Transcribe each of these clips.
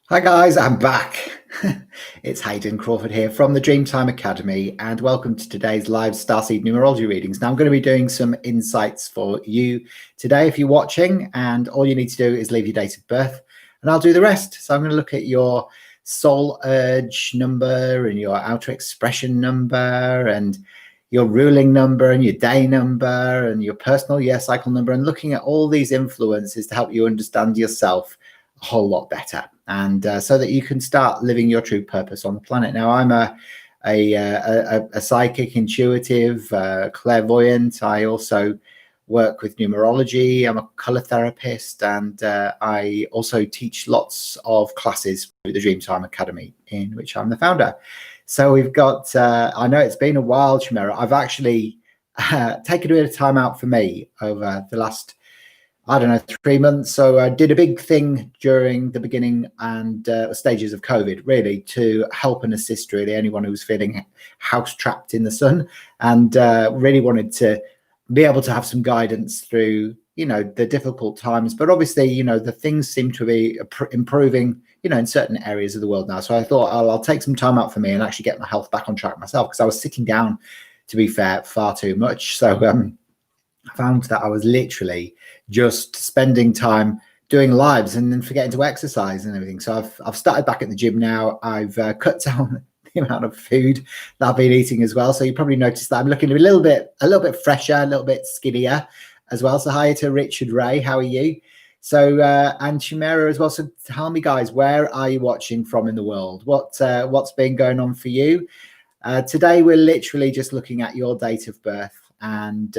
Hi guys, I'm back. It's Hayden Crawford here from the Dreamtime Academy, and welcome to today's live Starseed Numerology readings. Now I'm going to be doing some insights for you today if you're watching, and all you need to do is leave your date of birth and I'll do the rest. So I'm going to look at your soul urge number and your outer expression number and your ruling number and your day number and your personal year cycle number, and looking at all these influences to help you understand yourself a whole lot better, and so that you can start living your true purpose on the planet. Now, I'm a psychic, intuitive, clairvoyant. I also work with numerology. I'm a color therapist, and I also teach lots of classes through the Dreamtime Academy, in which I'm the founder. So we've got, I know it's been a while, Chimera. I've actually taken a bit of time out for me over the last, I don't know, 3 months. So I did a big thing during the beginning and stages of COVID, really, to help and assist really anyone who was feeling house trapped in the sun, and really wanted to be able to have some guidance through, you know, the difficult times. But obviously, you know, the things seem to be improving, you know, in certain areas of the world now. So I thought I'll take some time out for me and actually get my health back on track myself, because I was sitting down, to be fair, far too much. So I found that I was literally just spending time doing lives and then forgetting to exercise and everything. So I've started back at the gym now. I've cut down the amount of food that I've been eating as well. So you probably noticed that I'm looking a little bit fresher, a little bit skinnier as well. So hi to Richard Ray, how are you? So and Chimera as well. So tell me, guys, where are you watching from in the world? What's been going on for you? Today we're literally just looking at your date of birth, and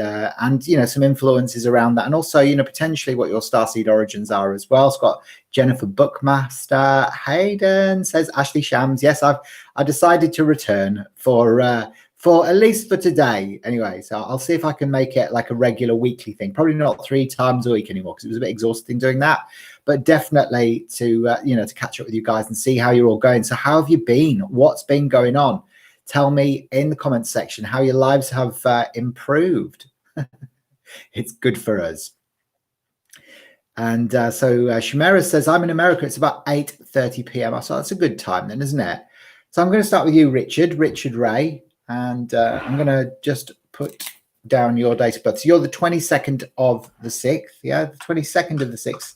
you know, some influences around that, and also, you know, potentially what your starseed origins are as well. It's got Jennifer Buckmaster. Hayden says Ashley Shams. Yes, I decided to return for at least for today anyway. So I'll see if I can make it like a regular weekly thing. Probably not 3 times a week anymore, because it was a bit exhausting doing that, but definitely to you know, to catch up with you guys and see how you're all going. So how have you been? What's been going on? Tell me in the comments section how your lives have improved. It's good for us. And so Chimera says, I'm in America. It's about 8:30 p.m. So that's a good time then, isn't it? So I'm going to start with you, Richard Ray. And I'm going to just put down your date of birth. So you're the 22nd of the 6th. Yeah, the 22nd of the 6th.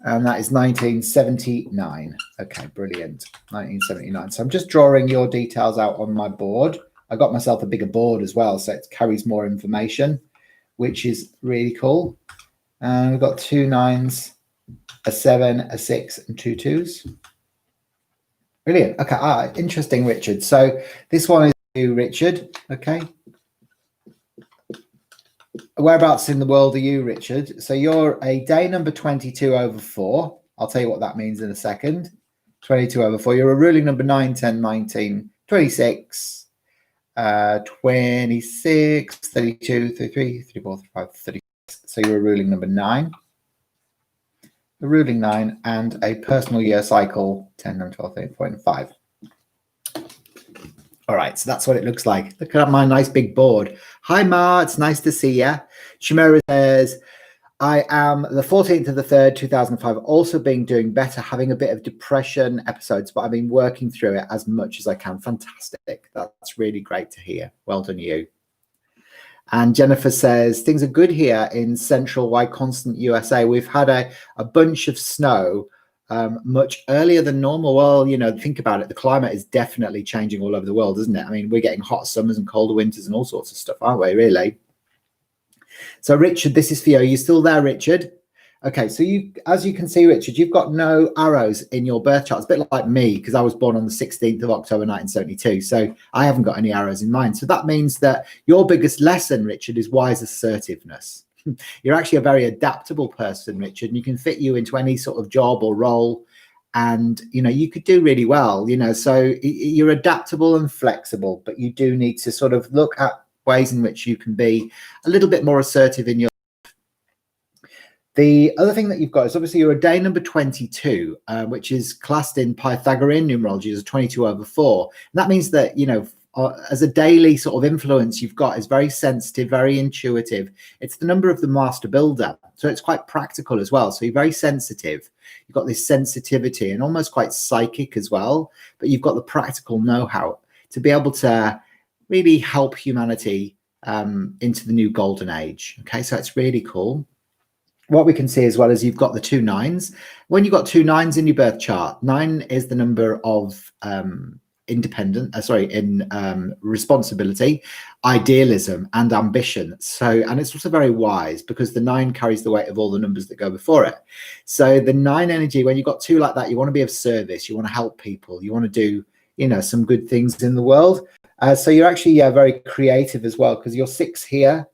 And that is 1979. Okay, brilliant. 1979. So I'm just drawing your details out on my board. I got myself a bigger board as well, so it carries more information, which is really cool. And we've got 2 9s, a 7, a 6, and 2 2s. Brilliant. Okay, interesting, Richard. So this one is you, Richard. Okay. Whereabouts in the world are you, Richard? So you're a day number 22/4. I'll tell you what that means in a second. 22/4. You're a ruling number 9, 10, 19, 26, 26, 32, 33, 34, 35, 36. So you're a ruling number 9. A ruling 9 and a personal year cycle 10, 11, 12, 13, 14, 5. All right, so that's what it looks like. Look at my nice big board. Hi, Ma. It's nice to see you. Chimera says, I am the 14th of the 3rd, 2005, also been doing better, having a bit of depression episodes, but I've been working through it as much as I can. Fantastic. That's really great to hear. Well done, you. And Jennifer says, things are good here in central Y Constant USA. We've had a bunch of snow much earlier than normal. Well, you know, think about it. The climate is definitely changing all over the world, isn't it? I mean, we're getting hot summers and colder winters and all sorts of stuff, aren't we, really? So, Richard, this is for you. Are you still there, Richard? Okay, so you, as you can see, Richard, you've got no arrows in your birth chart. It's a bit like me, because I was born on the 16th of October, 1972. So I haven't got any arrows in mine. So that means that your biggest lesson, Richard, is wise assertiveness. You're actually a very adaptable person, Richard, and you can fit you into any sort of job or role, and you know, you could do really well, you know. So you're adaptable and flexible, but you do need to sort of look at ways in which you can be a little bit more assertive in your life. The other thing that you've got is obviously you're a day number 22, which is classed in Pythagorean numerology as 22/4. And that means that, you know, as a daily sort of influence you've got is very sensitive, very intuitive. It's the number of the master builder, so it's quite practical as well. So you're very sensitive. You've got this sensitivity and almost quite psychic as well, but you've got the practical know-how to be able to really help humanity into the new golden age. Okay, so it's really cool. What we can see as well is you've got the 2 9s. When you've got 2 9s in your birth chart, 9 is the number of responsibility, idealism, and ambition. So, and it's also very wise because the 9 carries the weight of all the numbers that go before it. So the 9 energy, when you've got 2 like that, you want to be of service, you want to help people, you want to do, you know, some good things in the world. So you're actually very creative as well, because your 6 here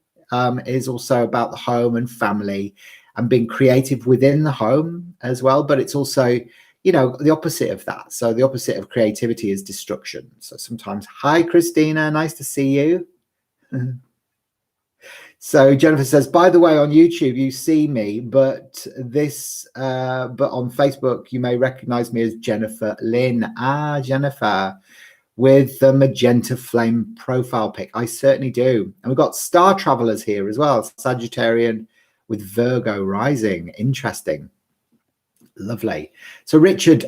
is also about the home and family and being creative within the home as well. But it's also, you know, the opposite of that. So the opposite of creativity is destruction. So sometimes, hi, Christina, nice to see you. So Jennifer says, by the way, on YouTube, you see me, but on Facebook, you may recognize me as Jennifer Lynn. Ah, Jennifer, with the magenta flame profile pic. I certainly do. And we've got star travelers here as well. Sagittarian with Virgo rising. Interesting. Lovely. So Richard,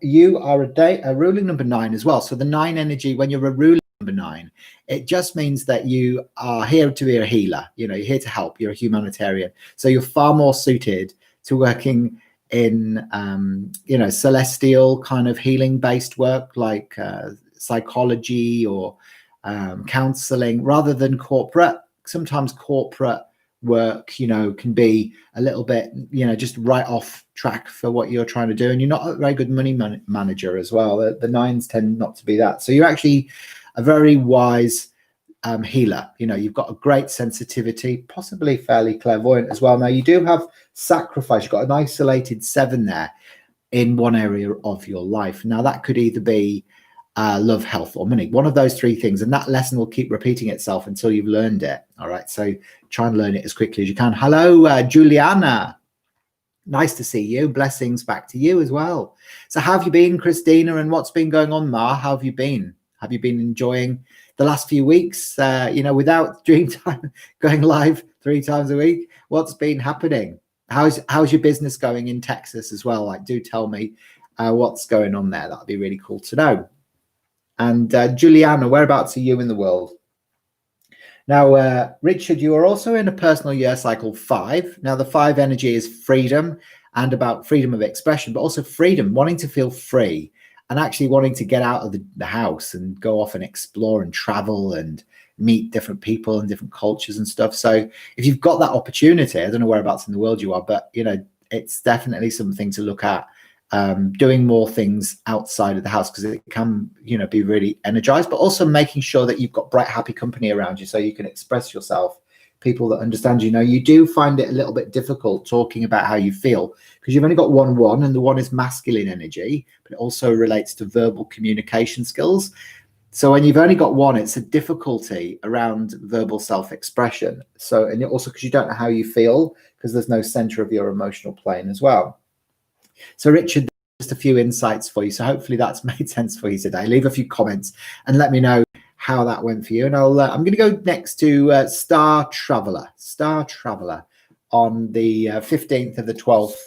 you are a ruling number 9 as well. So the 9 energy, when you're a ruling number 9, it just means that you are here to be a healer. You know, you're here to help. You're a humanitarian. So you're far more suited to working in, you know, celestial kind of healing based work like psychology or counseling rather than corporate. Sometimes corporate work, you know, can be a little bit, you know, just right off track for what you're trying to do, and you're not a very good money manager as well. The 9s tend not to be that. So you're actually a very wise healer. You know, you've got a great sensitivity, possibly fairly clairvoyant as well. Now you do have sacrifice. You've got an isolated 7 there in one area of your life. Now that could either be love, health, or money, one of those 3 things, and that lesson will keep repeating itself until you've learned it. All right, so try and learn it as quickly as you can. Hello, Juliana, nice to see you. Blessings back to you as well. So how have you been, Christina, and what's been going on, Ma? How have you been enjoying the last few weeks, you know, without Dreamtime going live 3 times a week? What's been happening? How's your business going in Texas as well? Like, do tell me what's going on there. That'd be really cool to know. And Juliana, whereabouts are you in the world? Now, Richard, you are also in a personal year cycle 5. Now, the 5 energy is freedom and about freedom of expression, but also freedom, wanting to feel free and actually wanting to get out of the house and go off and explore and travel and meet different people and different cultures and stuff. So if you've got that opportunity, I don't know whereabouts in the world you are, but, you know, it's definitely something to look at. Doing more things outside of the house, because it can, you know, be really energized, but also making sure that you've got bright, happy company around you so you can express yourself. People that understand, you know, you do find it a little bit difficult talking about how you feel because you've only got 1 and the 1 is masculine energy, but it also relates to verbal communication skills. So when you've only got 1, it's a difficulty around verbal self-expression. So, and also because you don't know how you feel because there's no center of your emotional plane as well. So Richard, just a few insights for you. So hopefully that's made sense for you today. Leave a few comments and let me know how that went for you. And I'm going to go next to Star Traveler on the 15th of the 12th,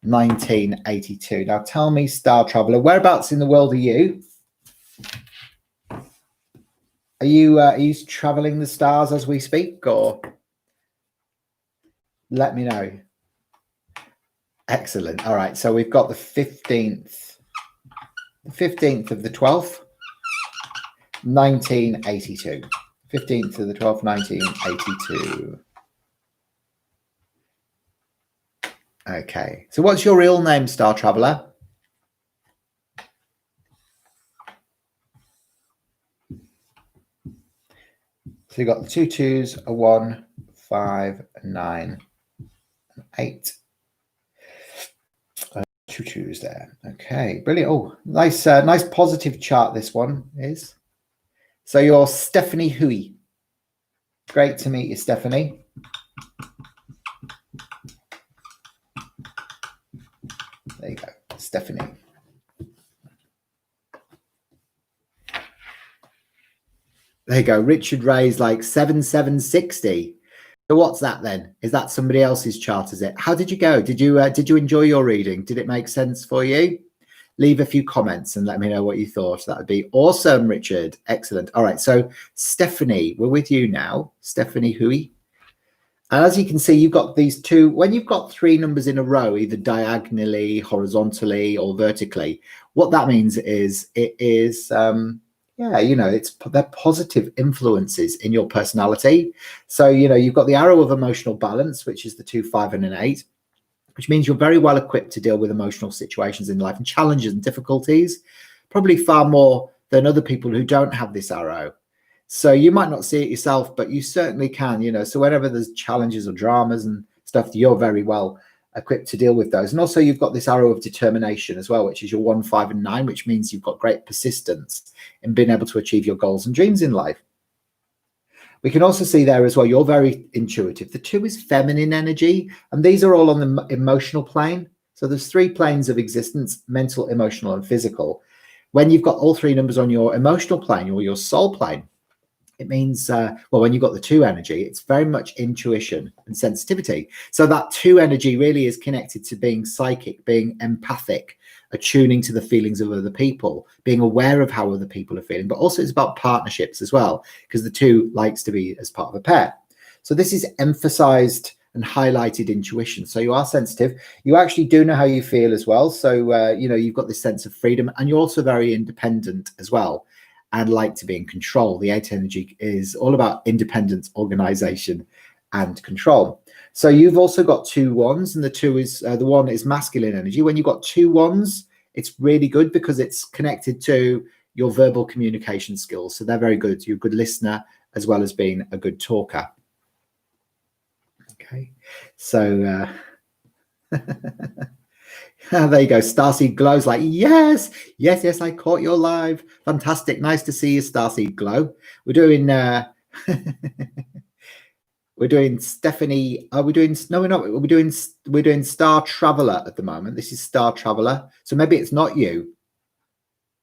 1982. Now tell me, Star Traveler, whereabouts in the world are you? Are you traveling the stars as we speak, or let me know? Excellent. All right. So we've got the 15th of the 12th, 1982. 15th of the 12th, 1982. Okay. So what's your real name, Star Traveler? So you've got the 2 2s, a 1, 5, 9, 8. 2 2s there. Okay, brilliant. Oh, nice positive chart this one is. So you're Stephanie Hui. Great to meet you, Stephanie. There you go, Stephanie. There you go. Richard Ray's like 7760. So what's that then? Is that somebody else's chart? Is it? How did you go? Did you enjoy your reading? Did it make sense for you? Leave a few comments and let me know what you thought. That would be awesome, Richard. Excellent. All right. So Stephanie, we're with you now. Stephanie Hui. And as you can see, you've got these two. When you've got three numbers in a row, either diagonally, horizontally, or vertically, what that means is it is, yeah, you know, they're positive influences in your personality. So, you know, you've got the arrow of emotional balance, which is the 2, 5, and an 8, which means you're very well equipped to deal with emotional situations in life and challenges and difficulties, probably far more than other people who don't have this arrow. So you might not see it yourself, but you certainly can, you know. So whenever there's challenges or dramas and stuff, you're very well equipped to deal with those. And also you've got this arrow of determination as well, which is your 1, 5, and 9, which means you've got great persistence in being able to achieve your goals and dreams in life. We can also see there as well, you're very intuitive. The 2 is feminine energy, and these are all on the emotional plane. So there's 3 planes of existence: mental, emotional, and physical. When you've got all 3 numbers on your emotional plane or your soul plane, it means, well, when you've got the 2 energy, it's very much intuition and sensitivity. So that 2 energy really is connected to being psychic, being empathic, attuning to the feelings of other people, being aware of how other people are feeling, but also it's about partnerships as well, because the 2 likes to be as part of a pair. So this is emphasized and highlighted intuition. So you are sensitive. You actually do know how you feel as well. So, you know, you've got this sense of freedom, and you're also very independent as well, and like to be in control. The 8 energy is all about independence, organization, and control. So you've also got 2 wands, and the 2 is the 1 is masculine energy. When you've got 2 wands, it's really good because it's connected to your verbal communication skills. So they're very good. You're a good listener as well as being a good talker. Okay, so there you go. Starseed Glow's like, yes, yes, yes, I caught your live. Fantastic. Nice to see you, Starseed Glow. We're doing we're doing Stephanie. Are we doing, no, we're not. We're doing Star Traveler at the moment. This is Star Traveler. So maybe it's not you.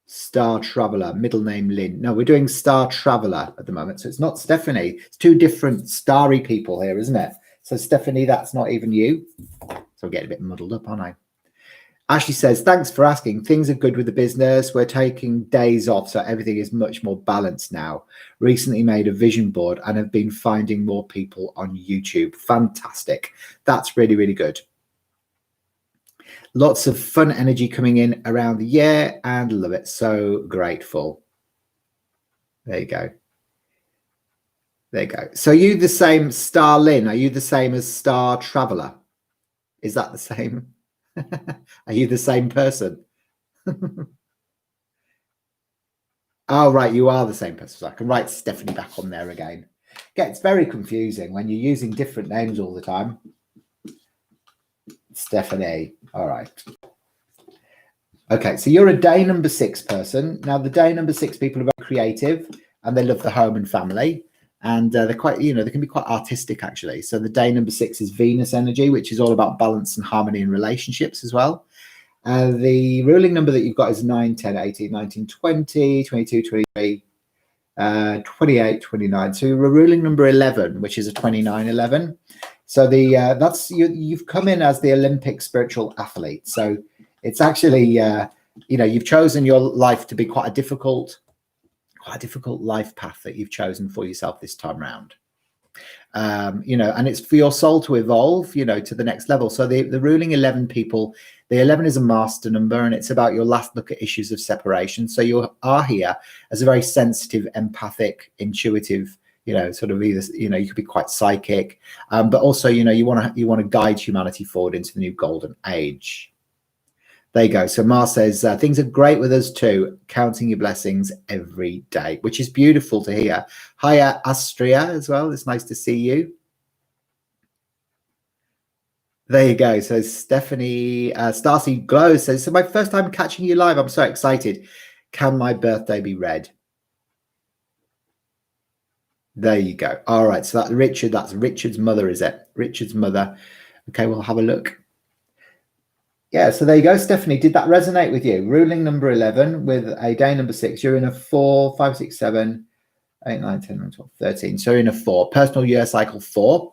Star Traveler, middle name Lynn. No, we're doing Star Traveler at the moment. So it's not Stephanie. It's 2 different starry people here, isn't it? So Stephanie, that's not even you. So I'm getting a bit muddled up, aren't I? Ashley says, thanks for asking. Things are good with the business. We're taking days off, so everything is much more balanced now. Recently made a vision board and have been finding more people on YouTube. Fantastic. That's really, really good. Lots of fun energy coming in around the year, and love it. So grateful. There you go. There you go. So are you the same, Star Lynn? Are you the same as Star Traveler? Is that the same? Are you the same person? Oh, right. You are the same person. So I can write Stephanie back on there again. Gets very confusing when you're using different names all the time. Stephanie. All right. Okay. So you're a day number 6 person. Now, the day number 6 people are very creative and they love the home and family. And they're quite, you know, they can be quite artistic, actually. So the day number 6 is Venus energy, which is all about balance and harmony in relationships as well. The ruling number that you've got is 9, 10, 18, 19, 20, 22, 23, 28, 29. So you're ruling number 11, which is a 29, 11. So that's you've come in as the Olympic spiritual athlete. So it's actually, you know, you've chosen your life to be quite a difficult life path that you've chosen for yourself this time around. You know, and it's for your soul to evolve, you know, to the next level. So the ruling 11 people, the 11 is a master number, and it's about your last look at issues of separation. So you are here as a very sensitive, empathic, intuitive, you know, sort of either, you know, you could be quite psychic, but also, you know, you want to guide humanity forward into the new golden age. There you go. So Mar says, things are great with us too. Counting your blessings every day, which is beautiful to hear. Hiya, Astria, as well. It's nice to see you. There you go. So Stephanie, Starseed Glow says, so my first time catching you live. I'm so excited. Can my birthday be read? There you go. All right. So that's Richard's mother, is it? Richard's mother. Okay, we'll have a look. Yeah, so there you go, Stephanie. Did that resonate with you? Ruling number 11 with a day number 6. You're in a 4, 5, 6, 7, 8, 9, 10, 11, 12, 13. So in a 4, personal year cycle 4.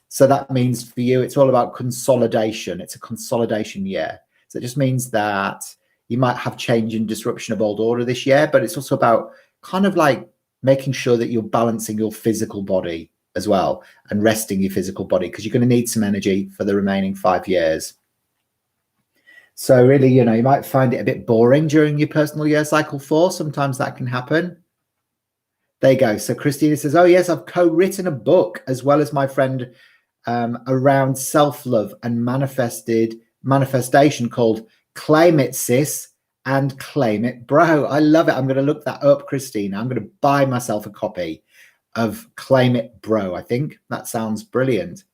So that means for you, it's all about consolidation. It's a consolidation year. So it just means that you might have change and disruption of old order this year, but it's also about kind of like making sure that you're balancing your physical body as well and resting your physical body, because you're going to need some energy for the remaining 5 years. So really, you might find it a bit boring during your personal year cycle 4. Sometimes that can happen. There you go. So Christina says, oh yes, I've co-written a book as well as my friend around self-love and manifestation called Claim It Sis and Claim It Bro. I love it. I'm going to look that up, Christina. I'm going to buy myself a copy of Claim It Bro. I think that sounds brilliant.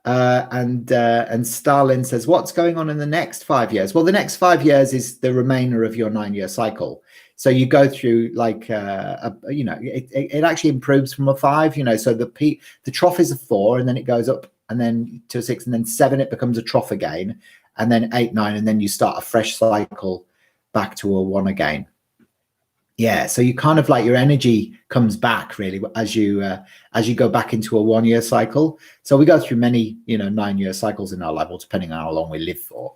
And Starlin says, what's going on in the next 5 years? Well, the next 5 years is the remainder of your 9-year cycle. So you go through like, it actually improves from a 5, so the trough is a 4 and then it goes up and then to a 6 and then 7, it becomes a trough again. And then 8, 9, and then you start a fresh cycle back to a 1 again. Yeah, so you kind of like your energy comes back really as you go back into a 1-year cycle. So we go through many 9-year cycles in our life, depending on how long we live for.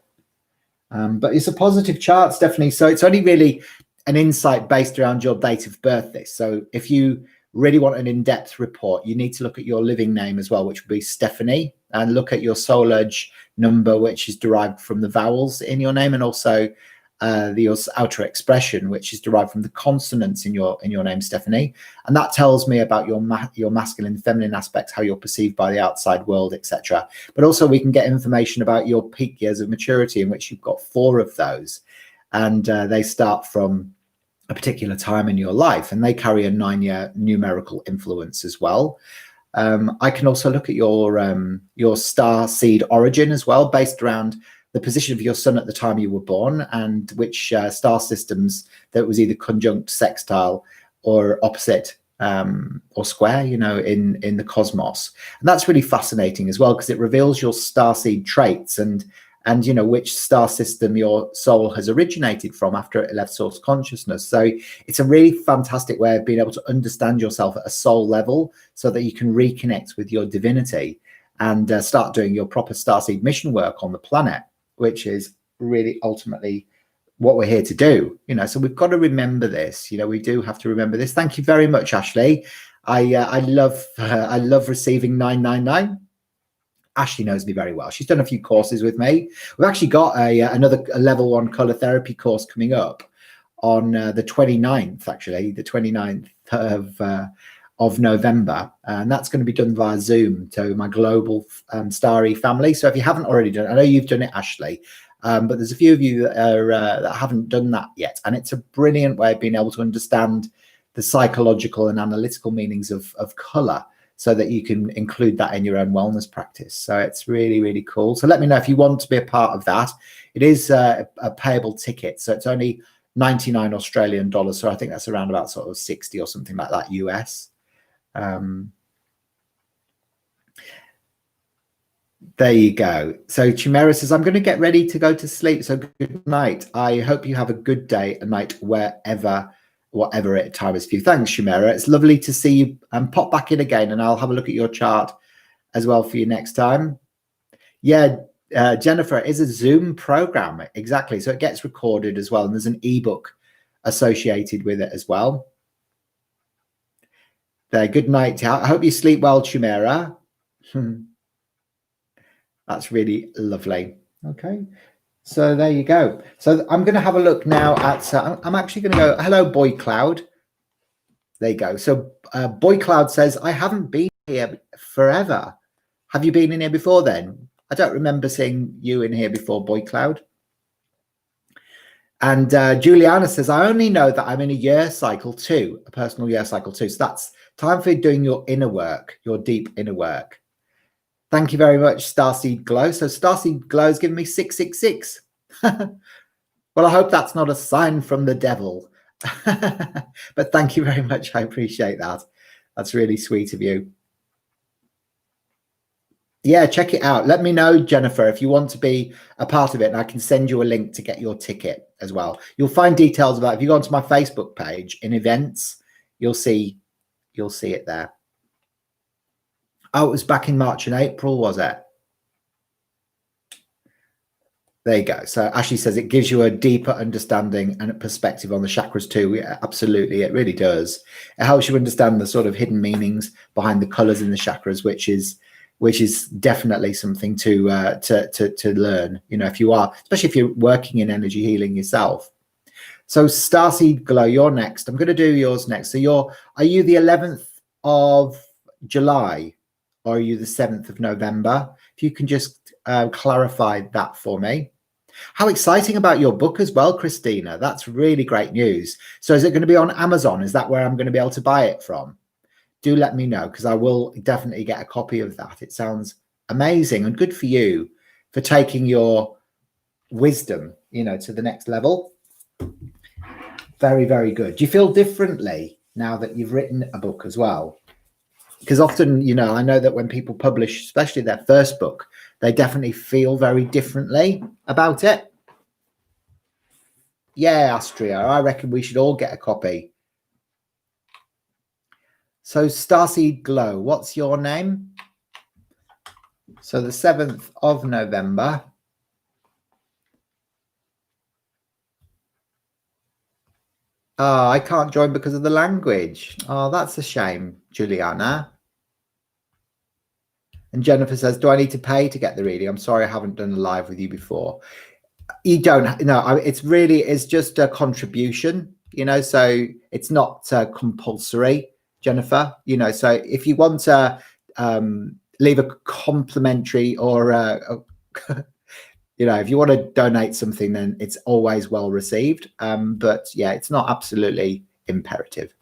But it's a positive chart, definitely. So it's only really an insight based around your date of birth. So if you really want an in-depth report, you need to look at your living name as well, which would be Stephanie, and look at your soul urge number, which is derived from the vowels in your name, and also your outer expression, which is derived from the consonants in your name, Stephanie. And that tells me about your masculine, feminine aspects, how you're perceived by the outside world, etc. But also we can get information about your peak years of maturity, in which you've got 4 of those, and they start from a particular time in your life, and they carry a 9-year numerical influence as well. I can also look at your star seed origin as well, based around the position of your sun at the time you were born, and which star systems that was either conjunct, sextile, or opposite or square, in the cosmos. And that's really fascinating as well, because it reveals your starseed traits and which star system your soul has originated from after it left source consciousness. So it's a really fantastic way of being able to understand yourself at a soul level, so that you can reconnect with your divinity and start doing your proper starseed mission work on the planet, which is really ultimately what we're here to do. So we've got to remember this. We do have to remember this. Thank you very much, Ashley. I love receiving 999. Ashley knows me very well. She's done a few courses with me. We've actually got another level 1 color therapy course coming up on the 29th, actually, the 29th of November. And that's going to be done via Zoom to my global starry family. So if you haven't already done it, I know you've done it, Ashley, but there's a few of you that haven't done that yet. And it's a brilliant way of being able to understand the psychological and analytical meanings of color, so that you can include that in your own wellness practice. So it's really, really cool. So let me know if you want to be a part of that. It is a payable ticket. So it's only 99 Australian dollars. So I think that's around about sort of 60 or something like that US. There you go. So Chimera says, I'm going to get ready to go to sleep. So good night. I hope you have a good day and night whatever time is for you. Thanks, Chimera. It's lovely to see you, and pop back in again, and I'll have a look at your chart as well for you next time. Yeah, Jennifer, it is a Zoom program. Exactly. So it gets recorded as well, and there's an ebook associated with it as well. There, good night. I hope you sleep well, Chimera. That's really lovely. Okay. So there you go. So I'm going to have a look now at, I'm actually going to go, hello, Boy Cloud. There you go. So Boy Cloud says, I haven't been here forever. Have you been in here before then? I don't remember seeing you in here before, Boy Cloud. And Juliana says, I only know that I'm in a year cycle 2, a personal year cycle 2. So that's time for doing your inner work, your deep inner work. Thank you very much, Starseed Glow. So Starseed Glow is giving me 666. Well, I hope that's not a sign from the devil. But thank you very much. I appreciate that. That's really sweet of you. Yeah, check it out. Let me know, Jennifer, if you want to be a part of it, and I can send you a link to get your ticket. as well. You'll find details about it. If you go onto my Facebook page in events, you'll see it there. Oh, it was back in March and April, was it? There you go. So Ashley says it gives you a deeper understanding and a perspective on the chakras too. Yeah, absolutely, it really does. It helps you understand the sort of hidden meanings behind the colors in the chakras, which is definitely something to learn. You know, if you are, especially if you're working in energy healing yourself. So Starseed Glow, you're next. I'm going to do yours next. So are you the 11th of July or are you the 7th of November? If you can just clarify that for me. How exciting about your book as well, Christina. That's really great news. So is it going to be on Amazon? Is that where I'm going to be able to buy it from? Do let me know, because I will definitely get a copy of that. It sounds amazing, and good for you for taking your wisdom, you know, to the next level. Very, very good. Do you feel differently now that you've written a book as well? Because often, you know, I know that when people publish, especially their first book, they definitely feel very differently about it. Yeah, Astria, I reckon we should all get a copy. So Starseed Glow, what's your name? So the 7th of November. Oh, I can't join because of the language. Oh, that's a shame, Juliana. And Jennifer says, do I need to pay to get the reading? I'm sorry, I haven't done a live with you before. You don't, no, it's just a contribution, you know, so it's not compulsory, Jennifer, you know, so if you want to leave a complimentary or, you know, if you want to donate something, then it's always well received. But yeah, it's not absolutely imperative.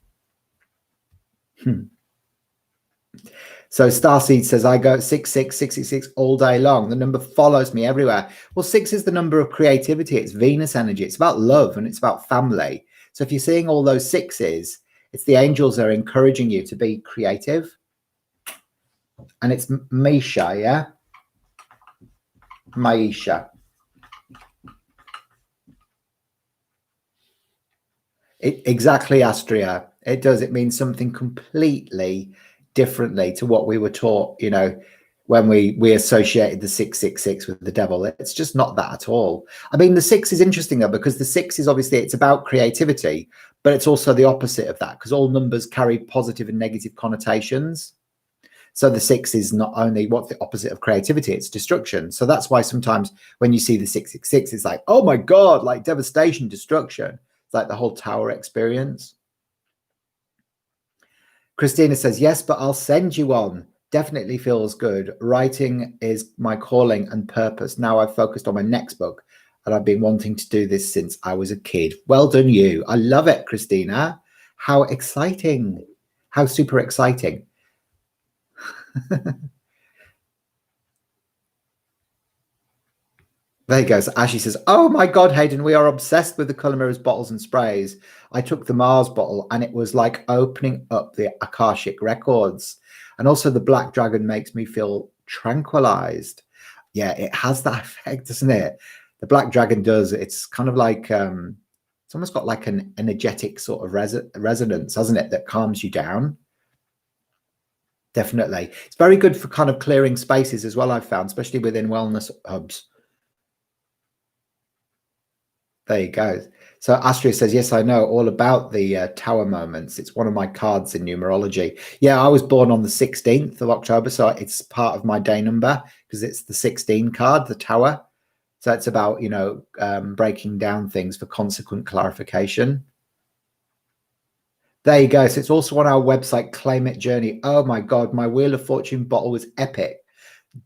So Starseed says, I go 66666 all day long. The number follows me everywhere. Well, 6 is the number of creativity. It's Venus energy. It's about love and it's about family. So if you're seeing all those 6s, it's the angels are encouraging you to be creative. And it's Maisha, yeah? Maisha. Exactly, Astria. It does. It means something completely differently to what we were taught, you know, when we associated the 666 with the devil. It's just not that at all. I mean, the 6 is interesting though, because the 6 is obviously, it's about creativity, but it's also the opposite of that, because all numbers carry positive and negative connotations. So the 6 is not only what's the opposite of creativity, it's destruction. So that's why sometimes when you see the 666, it's like, oh my God, like devastation, destruction. It's like the whole tower experience. Christina says, yes, but I'll send you one. Definitely feels good. Writing is my calling and purpose. Now I've focused on my next book, and I've been wanting to do this since I was a kid. Well done, you. I love it, Christina. How exciting. How super exciting. There he goes. Ashley says, oh my God, Hayden, we are obsessed with the colour mirrors, bottles and sprays. I took the Mars bottle and it was like opening up the Akashic records. And also the black dragon makes me feel tranquilized. Yeah, it has that effect, doesn't it? The black dragon does. It's kind of like, it's almost got like an energetic sort of resonance, hasn't it? That calms you down. Definitely. It's very good for kind of clearing spaces as well, I've found, especially within wellness hubs. There you go. So Astria says, yes, I know all about the tower moments. It's one of my cards in numerology. Yeah, I was born on the 16th of October, so it's part of my day number because it's the 16 card, the tower. So it's about, you know, breaking down things for consequent clarification. There you go. So it's also on our website, Claim It Journey. Oh my God, my Wheel of Fortune bottle was epic.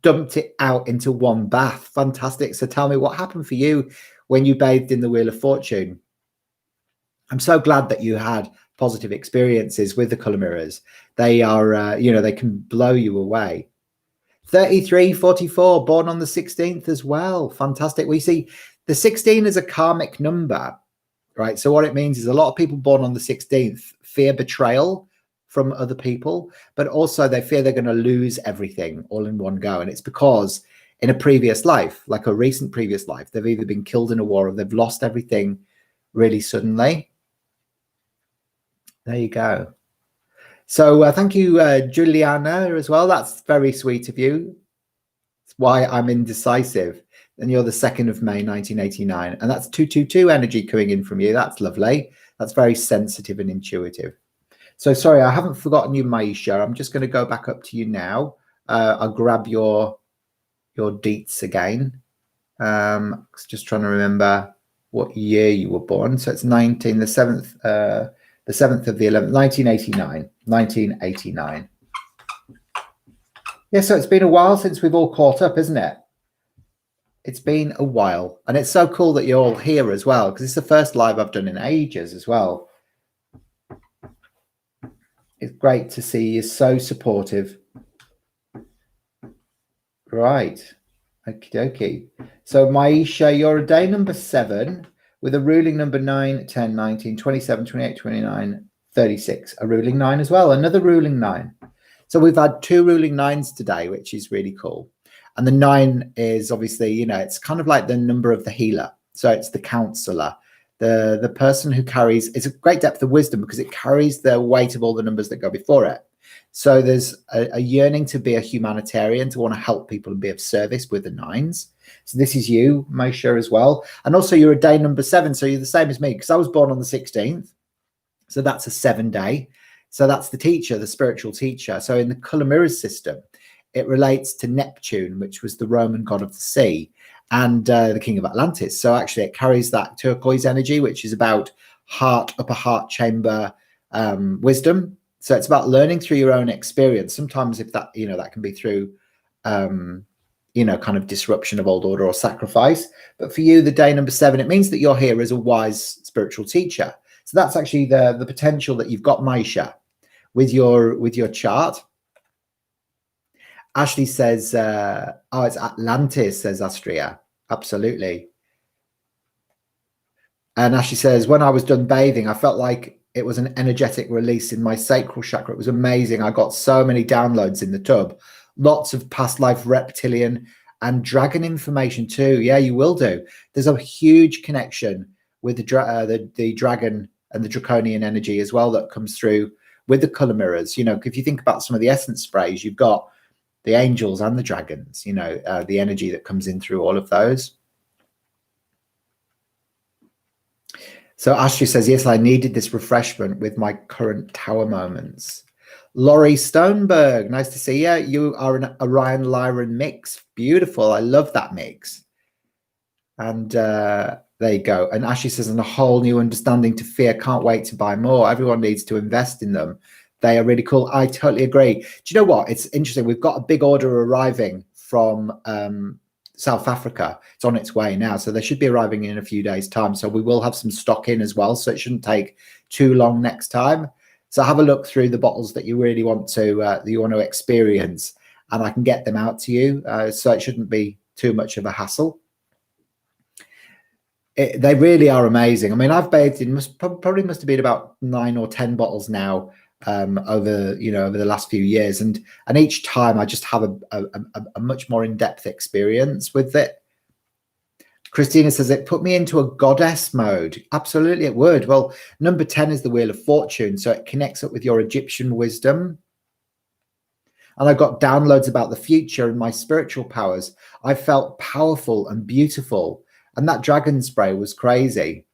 Dumped it out into one bath. Fantastic. So tell me what happened for you when you bathed in the Wheel of Fortune. I'm so glad that you had positive experiences with the color mirrors. They are, you know, they can blow you away. 3344, born on the 16th as well. Fantastic. We see the 16 is a karmic number, right? So what it means is a lot of people born on the 16th fear betrayal from other people, but also they fear they're going to lose everything all in one go. And it's because in a previous life, like a recent previous life. They've either been killed in a war or they've lost everything really suddenly. There you go. So thank you, Juliana, as well. That's very sweet of you. It's why I'm indecisive. And you're the 2nd of May, 1989. And that's 222 energy coming in from you. That's lovely. That's very sensitive and intuitive. So sorry, I haven't forgotten you, Maisha. I'm just going to go back up to you now. I'll grab your deets again. Just trying to remember what year you were born. So it's the 7th of the 11th, 1989. 1989. Yeah, so it's been a while since we've all caught up, isn't it? It's been a while. And it's so cool that you're all here as well, because it's the first live I've done in ages as well. It's great to see you, so supportive. Right. Okie dokie. So Maisha, you're a day number 7 with a ruling number 9, 10, 19, 27, 28, 29, 36. A ruling 9 as well. Another ruling 9. So we've had 2 ruling 9s today, which is really cool. And the 9 is obviously, you know, it's kind of like the number of the healer. So it's the counselor, the person who carries, it's a great depth of wisdom because it carries the weight of all the numbers that go before it. So there's a yearning to be a humanitarian, to want to help people and be of service with the 9s. So this is you, Maisha, as well. And also you're a day number 7. So you're the same as me because I was born on the 16th. So that's a 7 day. So that's the teacher, the spiritual teacher. So in the color mirrors system, it relates to Neptune, which was the Roman god of the sea and the king of Atlantis. So actually it carries that turquoise energy, which is about heart, upper heart chamber, wisdom. So it's about learning through your own experience. Sometimes if that, you know, that can be through, you know, kind of disruption of old order or sacrifice. But for you, the day number 7, it means that you're here as a wise spiritual teacher. So that's actually the potential that you've got, Maisha, with your chart. Ashley says, oh, it's Atlantis, says Astria. Absolutely. And Ashley says, when I was done bathing, I felt like it was an energetic release in my sacral chakra. It was amazing. I got so many downloads in the tub. Lots of past life reptilian and dragon information too. Yeah, you will do. There's a huge connection with the dragon and the draconian energy as well that comes through with the color mirrors. You know, if you think about some of the essence sprays, you've got the angels and the dragons, you know, the energy that comes in through all of those. So Ashley says, yes, I needed this refreshment with my current tower moments. Laurie Stoneberg, nice to see you. You are an Orion Lyran mix. Beautiful. I love that mix. And there you go. And Ashley says, and a whole new understanding to fear. Can't wait to buy more. Everyone needs to invest in them. They are really cool. I totally agree. Do you know what? It's interesting. We've got a big order arriving from South Africa. It's on its way now. So they should be arriving in a few days' time. So we will have some stock in as well. So it shouldn't take too long next time. So have a look through the bottles that you really want to experience, and I can get them out to you. So it shouldn't be too much of a hassle. They really are amazing. I mean, I've bathed in probably must have been about 9 or 10 bottles now over the last few years, and each time I just have a much more in-depth experience with it. Christina says it put me into a goddess mode. Absolutely, it would. Well, number 10 is the Wheel of Fortune, so it connects up with your Egyptian wisdom. And I got downloads about the future and my spiritual powers. I felt powerful and beautiful, and that dragon spray was crazy.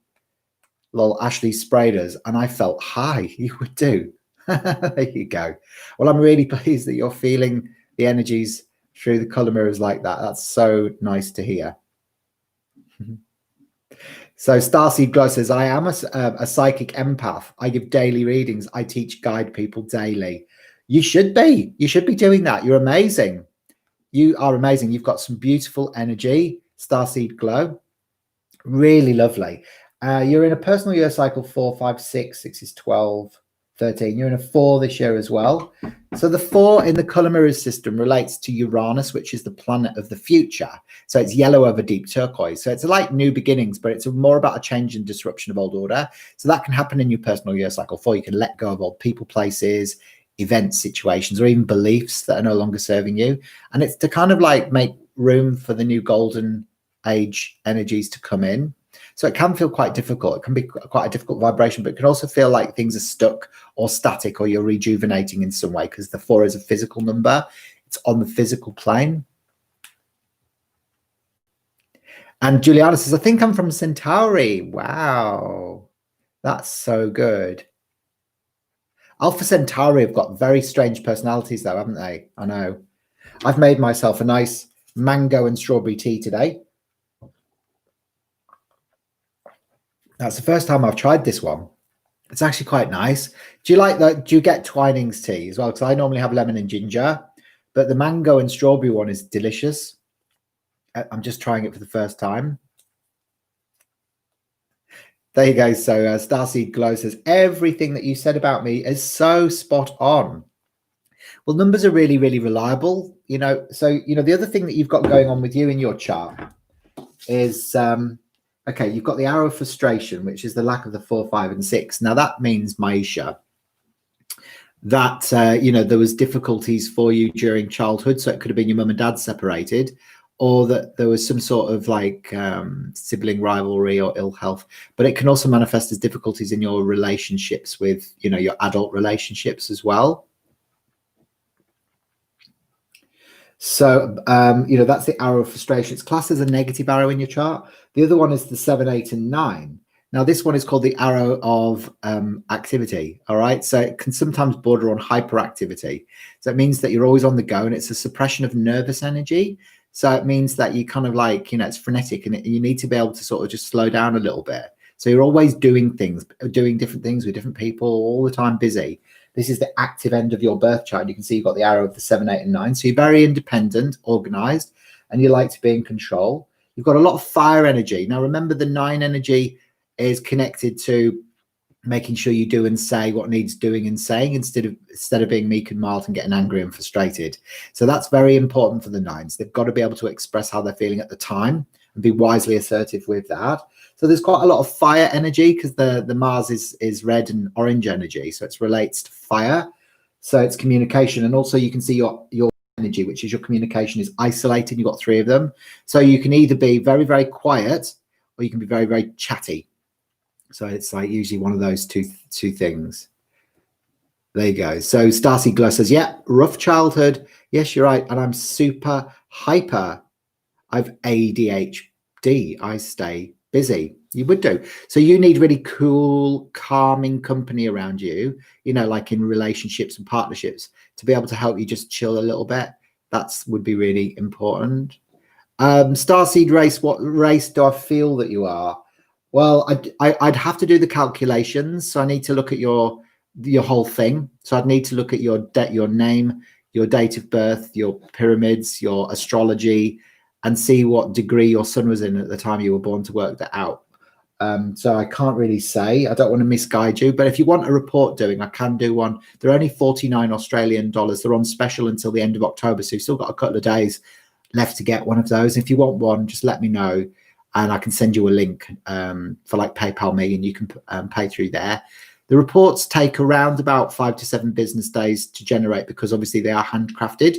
Lol, Ashley sprayed us, and I felt high. You would do. There you go. Well, I'm really pleased that you're feeling the energies through the color mirrors like that. That's so nice to hear. So Starseed Glow says, I am a psychic empath. I give daily readings. I teach, guide people daily. You should be. You should be doing that. You're amazing. You are amazing. You've got some beautiful energy. Starseed Glow. Really lovely. You're in a personal year cycle 4, 5, 6. 6 is 12, 13. You're in a 4 this year as well. So the 4 in the color mirrors system relates to Uranus, which is the planet of the future. So it's yellow over deep turquoise. So it's like new beginnings, but it's more about a change and disruption of old order. So that can happen in your personal year cycle 4. You can let go of old people, places, events, situations, or even beliefs that are no longer serving you. And it's to kind of like make room for the new golden age energies to come in. So it can feel quite difficult. It can be quite a difficult vibration, but it can also feel like things are stuck or static, or you're rejuvenating in some way, because the 4 is a physical number. It's on the physical plane. And Juliana says, I think I'm from Centauri. Wow, that's so good. Alpha Centauri have got very strange personalities, though, haven't they? I know. I've made myself a nice mango and strawberry tea today. That's the first time I've tried this one. It's actually quite nice. Do you like that? Do you get Twinings tea as well? Because I normally have lemon and ginger, but the mango and strawberry one is delicious. I'm just trying it for the first time. There you go. So Starseed Glow says, everything that you said about me is so spot on. Well, numbers are really, really reliable, you know. So, you know, the other thing that you've got going on with you in your chart is, okay, you've got the arrow of frustration, which is the lack of the 4, 5, and 6. Now, that means, Maisha, that, you know, there was difficulties for you during childhood. So it could have been your mum and dad separated, or that there was some sort of like sibling rivalry or ill health. But it can also manifest as difficulties in your relationships with, you know, your adult relationships as well. So, you know, that's the arrow of frustration. It's classed as a negative arrow in your chart. The other one is the 7, 8, and 9. Now, this one is called the arrow of activity. All right. So it can sometimes border on hyperactivity. So it means that you're always on the go, and it's a suppression of nervous energy. So it means that you kind of like, you know, it's frenetic, and you need to be able to sort of just slow down a little bit. So you're always doing things, doing different things with different people all the time, busy. This is the active end of your birth chart. You can see you've got the arrow of the 7, 8, and 9. So you're very independent, organized, and you like to be in control. You've got a lot of fire energy. Now, remember, the 9 energy is connected to making sure you do and say what needs doing and saying, instead of being meek and mild and getting angry and frustrated. So that's very important for the 9s. They've got to be able to express how they're feeling at the time and be wisely assertive with that. So there's quite a lot of fire energy, because the Mars is red and orange energy, so it relates to fire. So it's communication, and also you can see your energy, which is your communication, is isolated. You've got 3 of them, so you can either be very, very quiet, or you can be very, very chatty. So it's like usually one of those two things. There you go. So Starseed Glow says, yeah, rough childhood. Yes, you're right. And I'm super hyper. I've ADHD. I stay busy. You would do. So you need really cool, calming company around you, you know, like in relationships and partnerships, to be able to help you just chill a little bit. That would be really important. Starseed Race, what race do I feel that you are? Well, I'd have to do the calculations. So I need to look at your whole thing. So I'd need to look at your name, your date of birth, your pyramids, your astrology, and see what degree your sun was in at the time you were born to work that out. So I can't really say. I don't want to misguide you. But if you want a report doing, I can do one. They're only 49 Australian dollars. They're on special until the end of October. So you've still got a couple of days left to get one of those. If you want one, just let me know, and I can send you a link for like PayPal me, and you can pay through there. The reports take around about 5 to 7 business days to generate, because obviously they are handcrafted.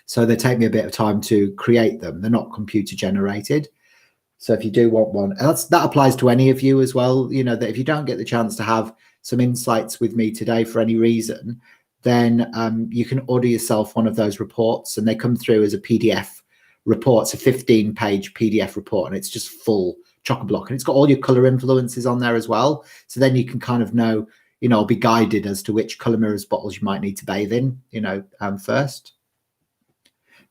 So they take me a bit of time to create them. They're not computer generated. So if you do want one, that applies to any of you as well. You know, that if you don't get the chance to have some insights with me today for any reason, then you can order yourself one of those reports, and they come through as a PDF report. It's a 15-page PDF report, and it's just full chock-a-block, and it's got all your color influences on there as well. So then you can kind of know, you know, be guided as to which color mirrors bottles you might need to bathe in, you know, first.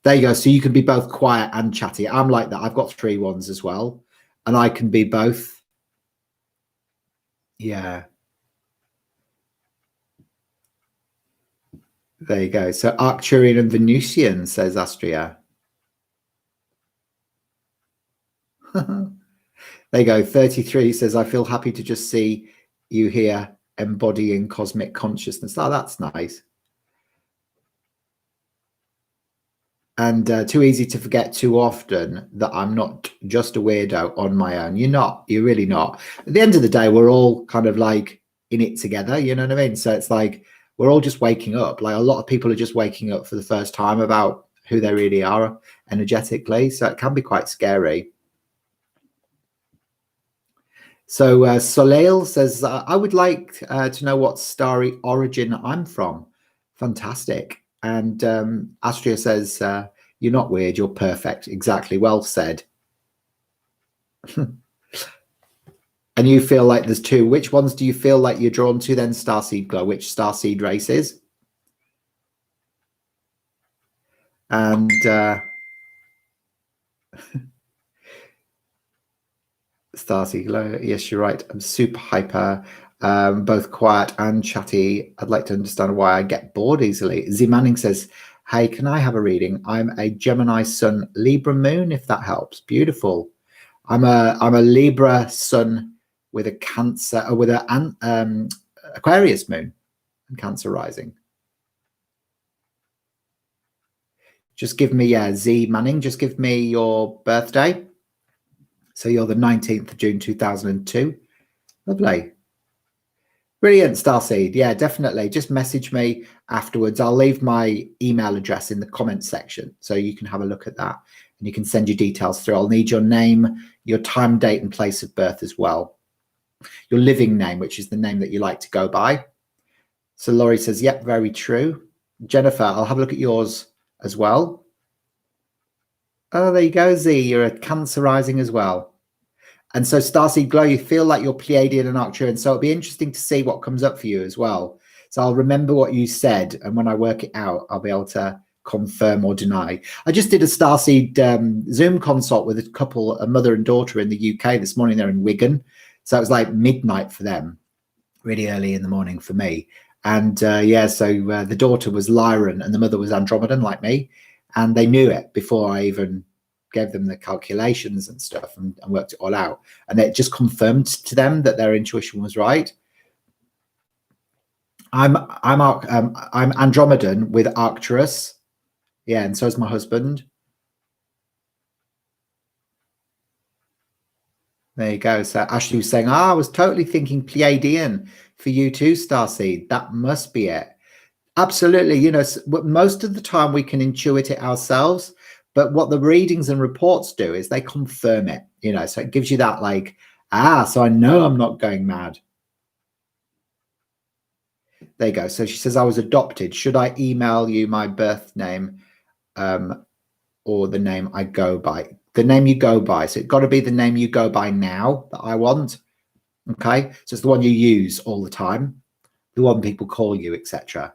There you go. So you can be both quiet and chatty. I'm like that. I've got 3 ones as well, and I can be both. Yeah. There you go. So Arcturian and Venusian, says Astria. There you go. 33 says, I feel happy to just see you here embodying cosmic consciousness. Oh, that's nice. And too easy to forget too often that I'm not just a weirdo on my own. You're not. You're really not. At the end of the day, we're all kind of like in it together. You know what I mean? So it's like we're all just waking up. Like a lot of people are just waking up for the first time about who they really are energetically. So it can be quite scary. So Soleil says, I would like to know what starry origin I'm from. Fantastic. And Astria says, you're not weird, you're perfect. Exactly. Well said. And you feel like there's two. Which ones do you feel like you're drawn to then, Starseed Glow? Which Starseed races? And Starseed Glow, yes, you're right. I'm super hyper, both quiet and chatty. I'd like to understand why I get bored easily. Z Manning says, hey, can I have a reading? I'm a Gemini Sun, Libra Moon, if that helps. Beautiful. I'm a Libra Sun with a Cancer, with an Aquarius Moon and Cancer rising. Just give me, Z Manning, just give me your birthday. So you're the 19th of June, 2002. Lovely. Brilliant, Starseed. Yeah, definitely. Just message me afterwards. I'll leave my email address in the comments section so you can have a look at that and you can send your details through. I'll need your name, your time, date, and place of birth as well. Your living name, which is the name that you like to go by. So Laurie says, yep, very true. Jennifer, I'll have a look at yours as well. Oh, there you go, Z. You're a Cancer rising as well. And so Starseed Glow, you feel like you're Pleiadian and Arcturian. So it'll be interesting to see what comes up for you as well. So I'll remember what you said. And when I work it out, I'll be able to confirm or deny. I just did a Starseed Zoom consult with a couple, a mother and daughter in the UK this morning. They're in Wigan. So it was like midnight for them, really early in the morning for me. And the daughter was Lyran and the mother was Andromedan like me. And they knew it before I even gave them the calculations and stuff and worked it all out. And it just confirmed to them that their intuition was right. I'm Andromedan with Arcturus. Yeah, and so is my husband. There you go. So Ashley was saying, I was totally thinking Pleiadian for you too, Starseed. That must be it. Absolutely. You know, most of the time we can intuit it ourselves, but what the readings and reports do is they confirm it, you know, so it gives you that like, so I know I'm not going mad. There you go. So she says, I was adopted. Should I email you my birth name or the name I go by? The name you go by. So it's got to be the name you go by now that I want. Okay. So it's the one you use all the time, the one people call you, etc.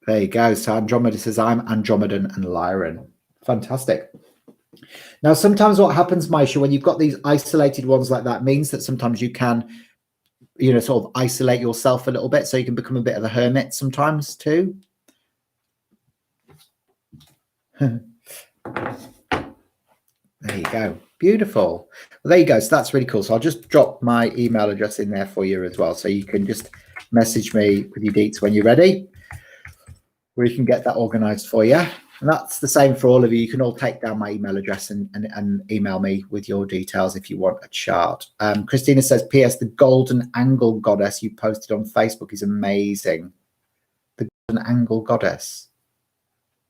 There you go. So Andromeda says, I'm Andromedan and Lyran. Fantastic. Now, sometimes what happens, Maisha, when you've got these isolated ones like that means that sometimes you can, you know, sort of isolate yourself a little bit. So you can become a bit of a hermit sometimes too. There you go. Beautiful. Well, there you go. So that's really cool. So I'll just drop my email address in there for you as well. So you can just message me with your deets when you're ready. We can get that organized for you. And that's the same for all of you. You can all take down my email address and email me with your details if you want a chart. Christina says, P.S. the golden angle goddess you posted on Facebook is amazing. The golden angle goddess.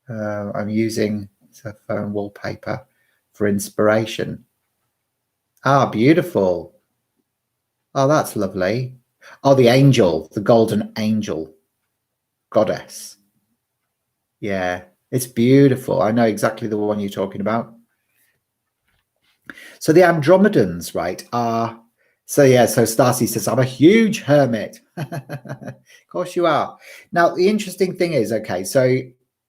I'm using a phone wallpaper for inspiration. Ah, beautiful. Oh, that's lovely. Oh, the angel, the golden angel goddess. Yeah, it's beautiful. I know exactly the one you're talking about. So the Andromedans, right, are, so Starseed says, I'm a huge hermit. Of course you are. Now, the interesting thing is, okay, so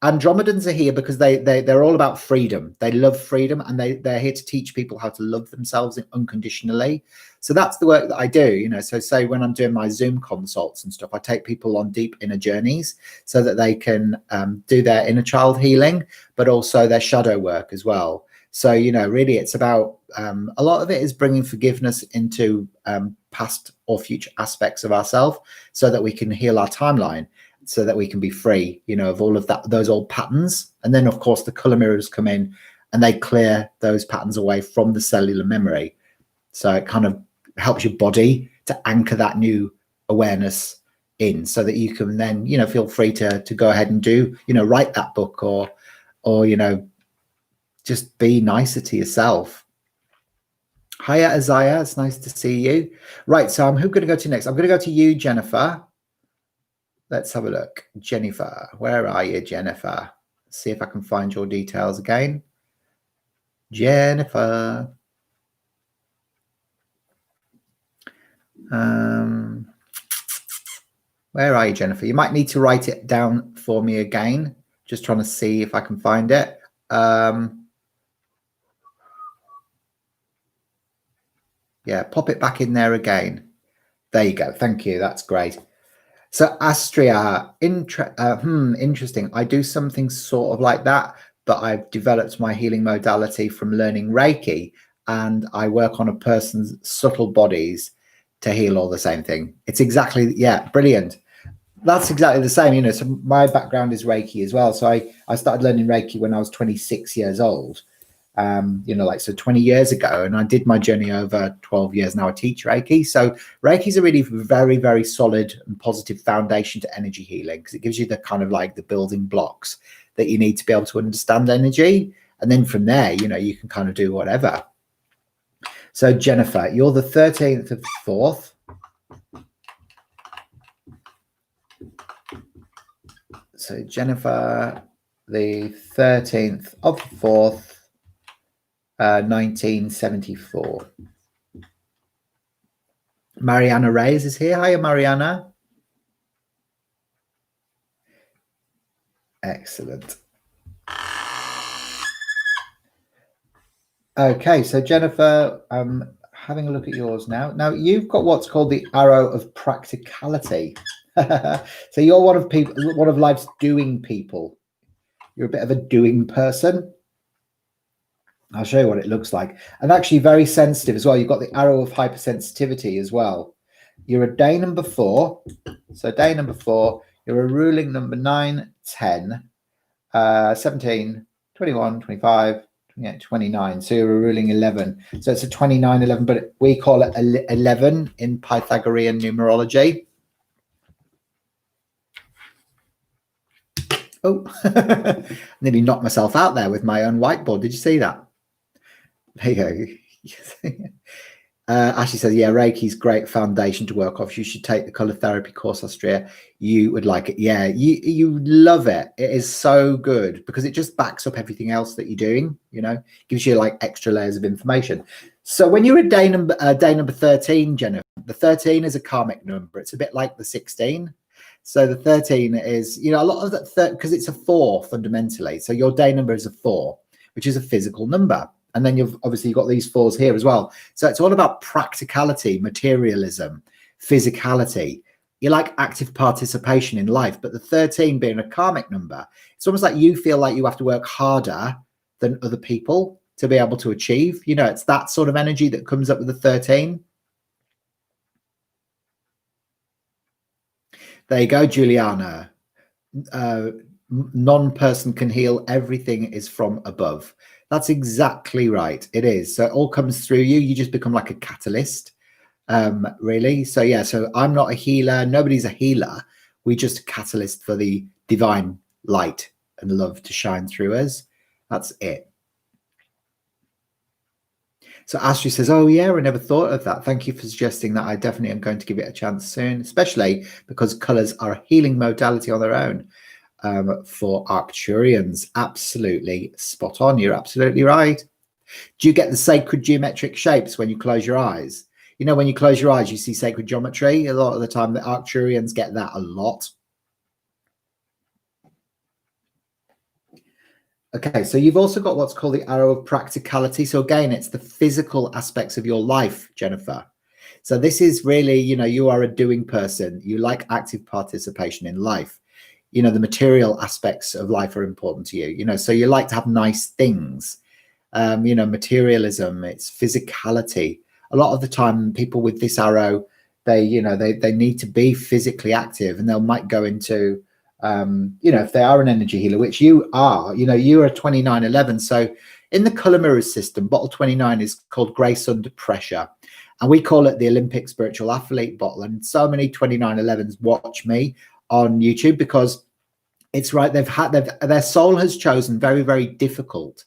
Andromedans are here because they're all about freedom. They love freedom and they're here to teach people how to love themselves unconditionally. So that's the work that I do, you know. So say when I'm doing my Zoom consults and stuff, I take people on deep inner journeys so that they can do their inner child healing, but also their shadow work as well. So, you know, really it's about a lot of it is bringing forgiveness into past or future aspects of ourselves so that we can heal our timeline, so that we can be free, you know, of all of that, those old patterns. And then, of course, the color mirrors come in and they clear those patterns away from the cellular memory. So it kind of helps your body to anchor that new awareness in, so that you can then, you know, feel free to go ahead and do, you know, write that book, or you know, just be nicer to yourself. Hiya, Isaiah. It's nice to see you. Right, so I'm who going to go to next? I'm going to go to you, Jennifer. Let's have a look. Jennifer, where are you, Jennifer? See if I can find your details again. Jennifer. Where are you, Jennifer? You might need to write it down for me again. Just trying to see if I can find it. Yeah, pop it back in there again. There you go. Thank you. That's great. So Astria, interesting. I do something sort of like that, but I've developed my healing modality from learning Reiki, and I work on a person's subtle bodies to heal all the same thing. It's exactly, yeah, brilliant. That's exactly the same, you know. So my background is Reiki as well. So I started learning Reiki when I was 26 years old. You know, like, so 20 years ago, and I did my journey over 12 years now. I teach Reiki. So Reiki is a really very, very solid and positive foundation to energy healing, because it gives you the kind of like the building blocks that you need to be able to understand energy. And then from there, you know, you can kind of do whatever. So Jennifer, you're the 13th of the 4th. So Jennifer, the 13th of the 4th. 1974. Mariana Reyes is here. Hiya, Mariana. Excellent. Okay, so Jennifer, I'm having a look at yours now. Now you've got what's called the arrow of practicality. So you're one of life's doing people. You're a bit of a doing person. I'll show you what it looks like. And actually very sensitive as well. You've got the arrow of hypersensitivity as well. You're a day number 4. So day number 4, you're a ruling number 9, 10, 17, 21, 25, 28, 29. So you're a ruling 11. So it's a 29, 11, but we call it 11 in Pythagorean numerology. Oh, nearly knocked myself out there with my own whiteboard. Did you see that? There you go. Ashley says, yeah, Reiki's great foundation to work off. You should take the color therapy course, Austria. You would like it. Yeah, you love it. It is so good because it just backs up everything else that you're doing, you know, gives you like extra layers of information. So when you're at day number 13, Jennifer, the 13 is a karmic number. It's a bit like the 16. So the 13 is, you know, a lot of that, because it's a 4 fundamentally. So your day number is a 4, which is a physical number. And then you've obviously got these 4s here as well. So it's all about practicality, materialism, physicality. You like active participation in life, but the 13 being a karmic number, it's almost like you feel like you have to work harder than other people to be able to achieve. You know, it's that sort of energy that comes up with the 13. There you go, Juliana. Non-person can heal. Everything is from above. That's exactly right. It is. So it all comes through you. You just become like a catalyst, really. So yeah, so I'm not a healer. Nobody's a healer. We're just a catalyst for the divine light and love to shine through us. That's it. So Astrid says, oh yeah, I never thought of that. Thank you for suggesting that. I definitely am going to give it a chance soon, especially because colors are a healing modality on their own. For Arcturians, absolutely spot on. You're absolutely right. Do you get the sacred geometric shapes when you close your eyes? You know, when you close your eyes, you see sacred geometry. A lot of the time, the Arcturians get that a lot. Okay, so you've also got what's called the arrow of practicality. So again, it's the physical aspects of your life, Jennifer. So this is really, you know, you are a doing person. You like active participation in life. You know, the material aspects of life are important to you, you know, so you like to have nice things, you know, materialism, it's physicality. A lot of the time people with this arrow, they, you know, they need to be physically active, and they might go into, you know, if they are an energy healer, which you are, you know, you're a 2911. So in the color mirror system, bottle 29 is called Grace Under Pressure. And we call it the Olympic Spiritual Athlete bottle. And so many 2911s watch me on YouTube because it's right. Their soul has chosen very, very difficult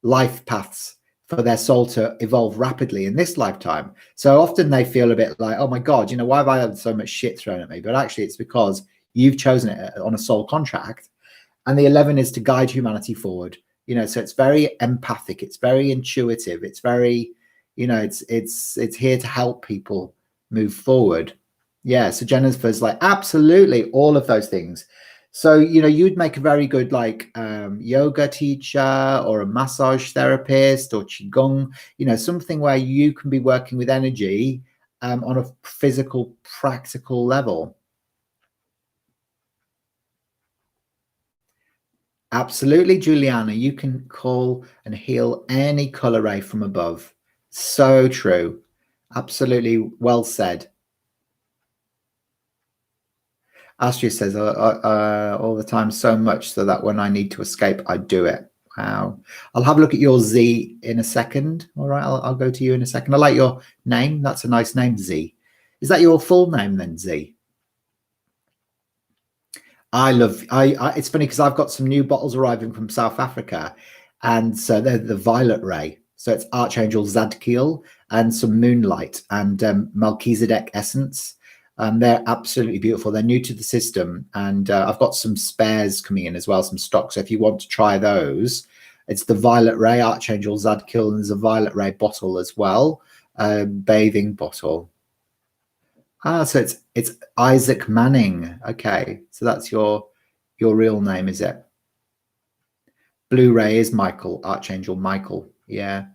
life paths for their soul to evolve rapidly in this lifetime. So often they feel a bit like, oh my God, why have I had so much shit thrown at me? But actually it's because you've chosen it on a soul contract. And the 11 is to guide humanity forward. So it's very empathic. It's very intuitive. It's very, it's here to help people move forward. Yeah. So Jennifer's like, absolutely, all of those things. So, you'd make a very good yoga teacher or a massage therapist or Qigong, something where you can be working with energy on a physical, practical level. Absolutely, Juliana. You can call and heal any color ray from above. So true. Absolutely well said. Astria says all the time, so much so that when I need to escape, I do it. Wow. I'll have a look at your Z in a second. All right, I'll go to you in a second. I like your name. That's a nice name, Z. Is that your full name then, Z? It's funny because I've got some new bottles arriving from South Africa, and so they're the Violet Ray. So it's Archangel Zadkiel and some Moonlight and Melchizedek Essence. They're absolutely beautiful. They're new to the system, and I've got some spares coming in as well, some stock. So if you want to try those, it's the Violet Ray, Archangel Zadkiel, and there's a Violet Ray bottle as well, bathing bottle. So it's Isaac Manning. Okay, so that's your real name, is it? Blu-ray is Michael, Archangel Michael. Yeah.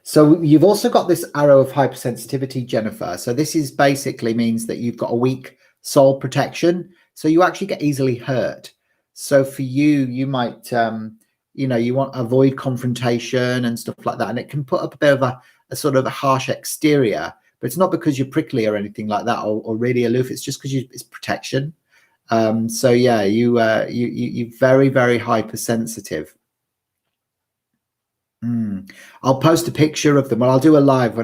So you've also got this arrow of hypersensitivity, Jennifer. So this is basically means that you've got a weak soul protection. So you actually get easily hurt. So for you might, you want to avoid confrontation and stuff like that. And it can put up a bit of a sort of a harsh exterior, but it's not because you're prickly or anything like that or really aloof. It's just because it's protection. So yeah, you're very, very hypersensitive. I'll post a picture of them. Well, I'll do a live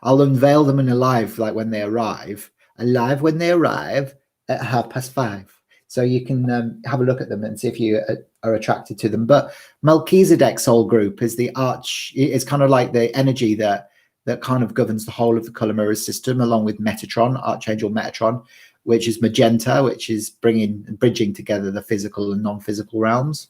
I'll unveil them in a live, like when they arrive. A live when they arrive at 5:30. So you can have a look at them and see if you are attracted to them. But Melchizedek soul group is it's kind of like the energy that kind of governs the whole of the color mirror system, along with Metatron, Archangel Metatron, which is magenta, which is bridging together the physical and non-physical realms.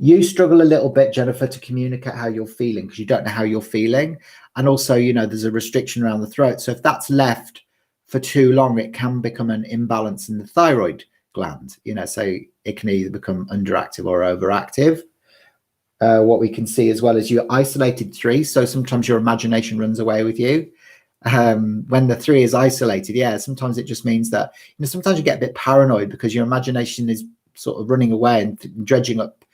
You struggle a little bit, Jennifer, to communicate how you're feeling because you don't know how you're feeling. And also, there's a restriction around the throat. So if that's left for too long, it can become an imbalance in the thyroid gland, so it can either become underactive or overactive. What we can see as well is you're isolated 3. So sometimes your imagination runs away with you. When the 3 is isolated, sometimes it just means that, sometimes you get a bit paranoid because your imagination is sort of running away and dredging up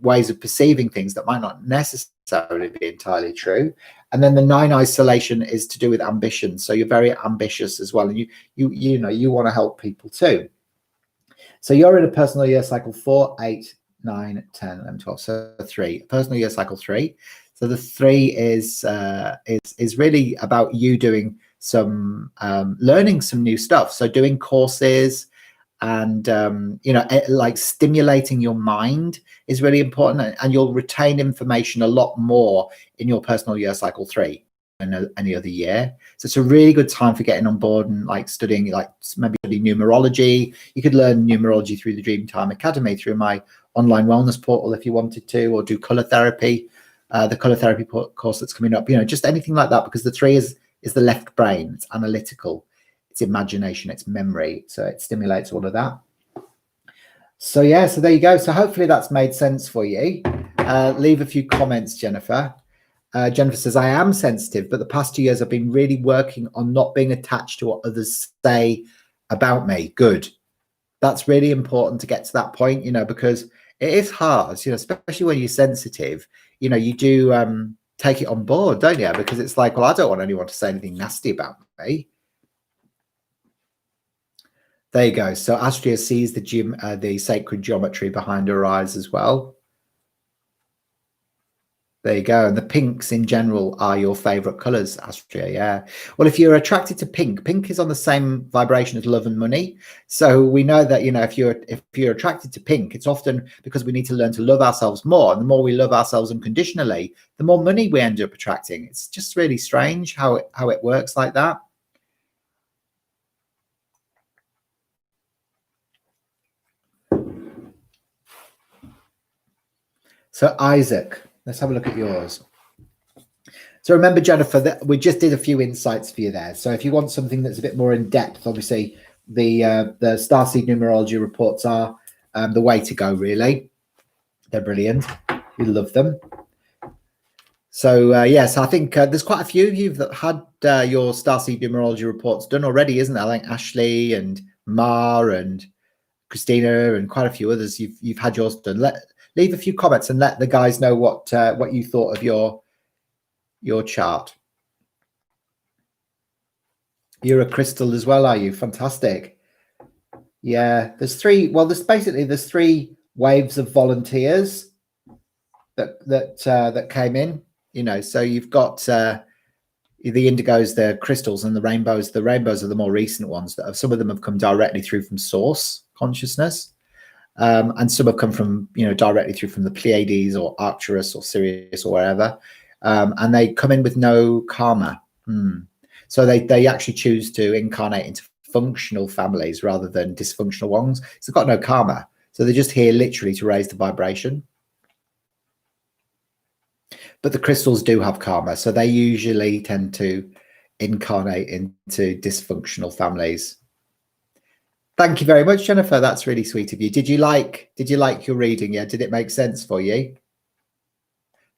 ways of perceiving things that might not necessarily be entirely true. And then the 9 isolation is to do with ambition. So you're very ambitious as well, and you want to help people too. So you're in a personal year cycle 4, 8, 9, 10, and 12. So 3, personal year cycle 3. So the 3 is really about you doing some learning some new stuff. So doing courses and like stimulating your mind is really important, and you'll retain information a lot more in your personal year cycle 3 than any other year. So it's a really good time for getting on board and studying, maybe study numerology. You could learn numerology through the Dreamtime Academy, through my online wellness portal if you wanted to, or do color therapy, the color therapy course that's coming up, just anything like that, because the 3 is the left brain. It's analytical, it's imagination, it's memory, so it stimulates all of that. So yeah, so there you go. So hopefully that's made sense for you. Leave a few comments, Jennifer. Jennifer says, I am sensitive, but the past 2 years I've been really working on not being attached to what others say about me. Good. That's really important to get to that point, because it is hard, especially when you're sensitive, you do take it on board, don't you? Because it's like, well, I don't want anyone to say anything nasty about me. There you go. So Astria sees the sacred geometry behind her eyes as well. There you go. And the pinks in general are your favorite colors, Astria. Yeah. Well, if you're attracted to pink, pink is on the same vibration as love and money. So we know that, you know, if you're attracted to pink, it's often because we need to learn to love ourselves more. And the more we love ourselves unconditionally, the more money we end up attracting. It's just really strange how it works like that. So Isaac, let's have a look at yours. So remember, Jennifer, that we just did a few insights for you there. So if you want something that's a bit more in depth, obviously the Starseed Numerology reports are the way to go, really. They're brilliant. We love them. So yes, I think there's quite a few of you that had your Starseed Numerology reports done already, isn't there? I think Ashley and Ma and Christina and quite a few others. You've had yours done. Leave a few comments and let the guys know what you thought of your chart. You're a crystal as well, are you? Fantastic. Yeah, there's three. Well, there's three waves of volunteers that came in. You know, so you've got the indigos, the crystals, and the rainbows. The rainbows are the more recent ones. That some of them have come directly through from source consciousness, and some have come from, you know, directly through from the Pleiades or Arcturus or Sirius or wherever, and they come in with no karma. So they actually choose to incarnate into functional families rather than dysfunctional ones. So they've got no karma. So they're just here literally to raise the vibration. But the crystals do have karma. So they usually tend to incarnate into dysfunctional families. Thank you very much, Jennifer. That's really sweet of you. Did you like your reading? Yeah. Did it make sense for you?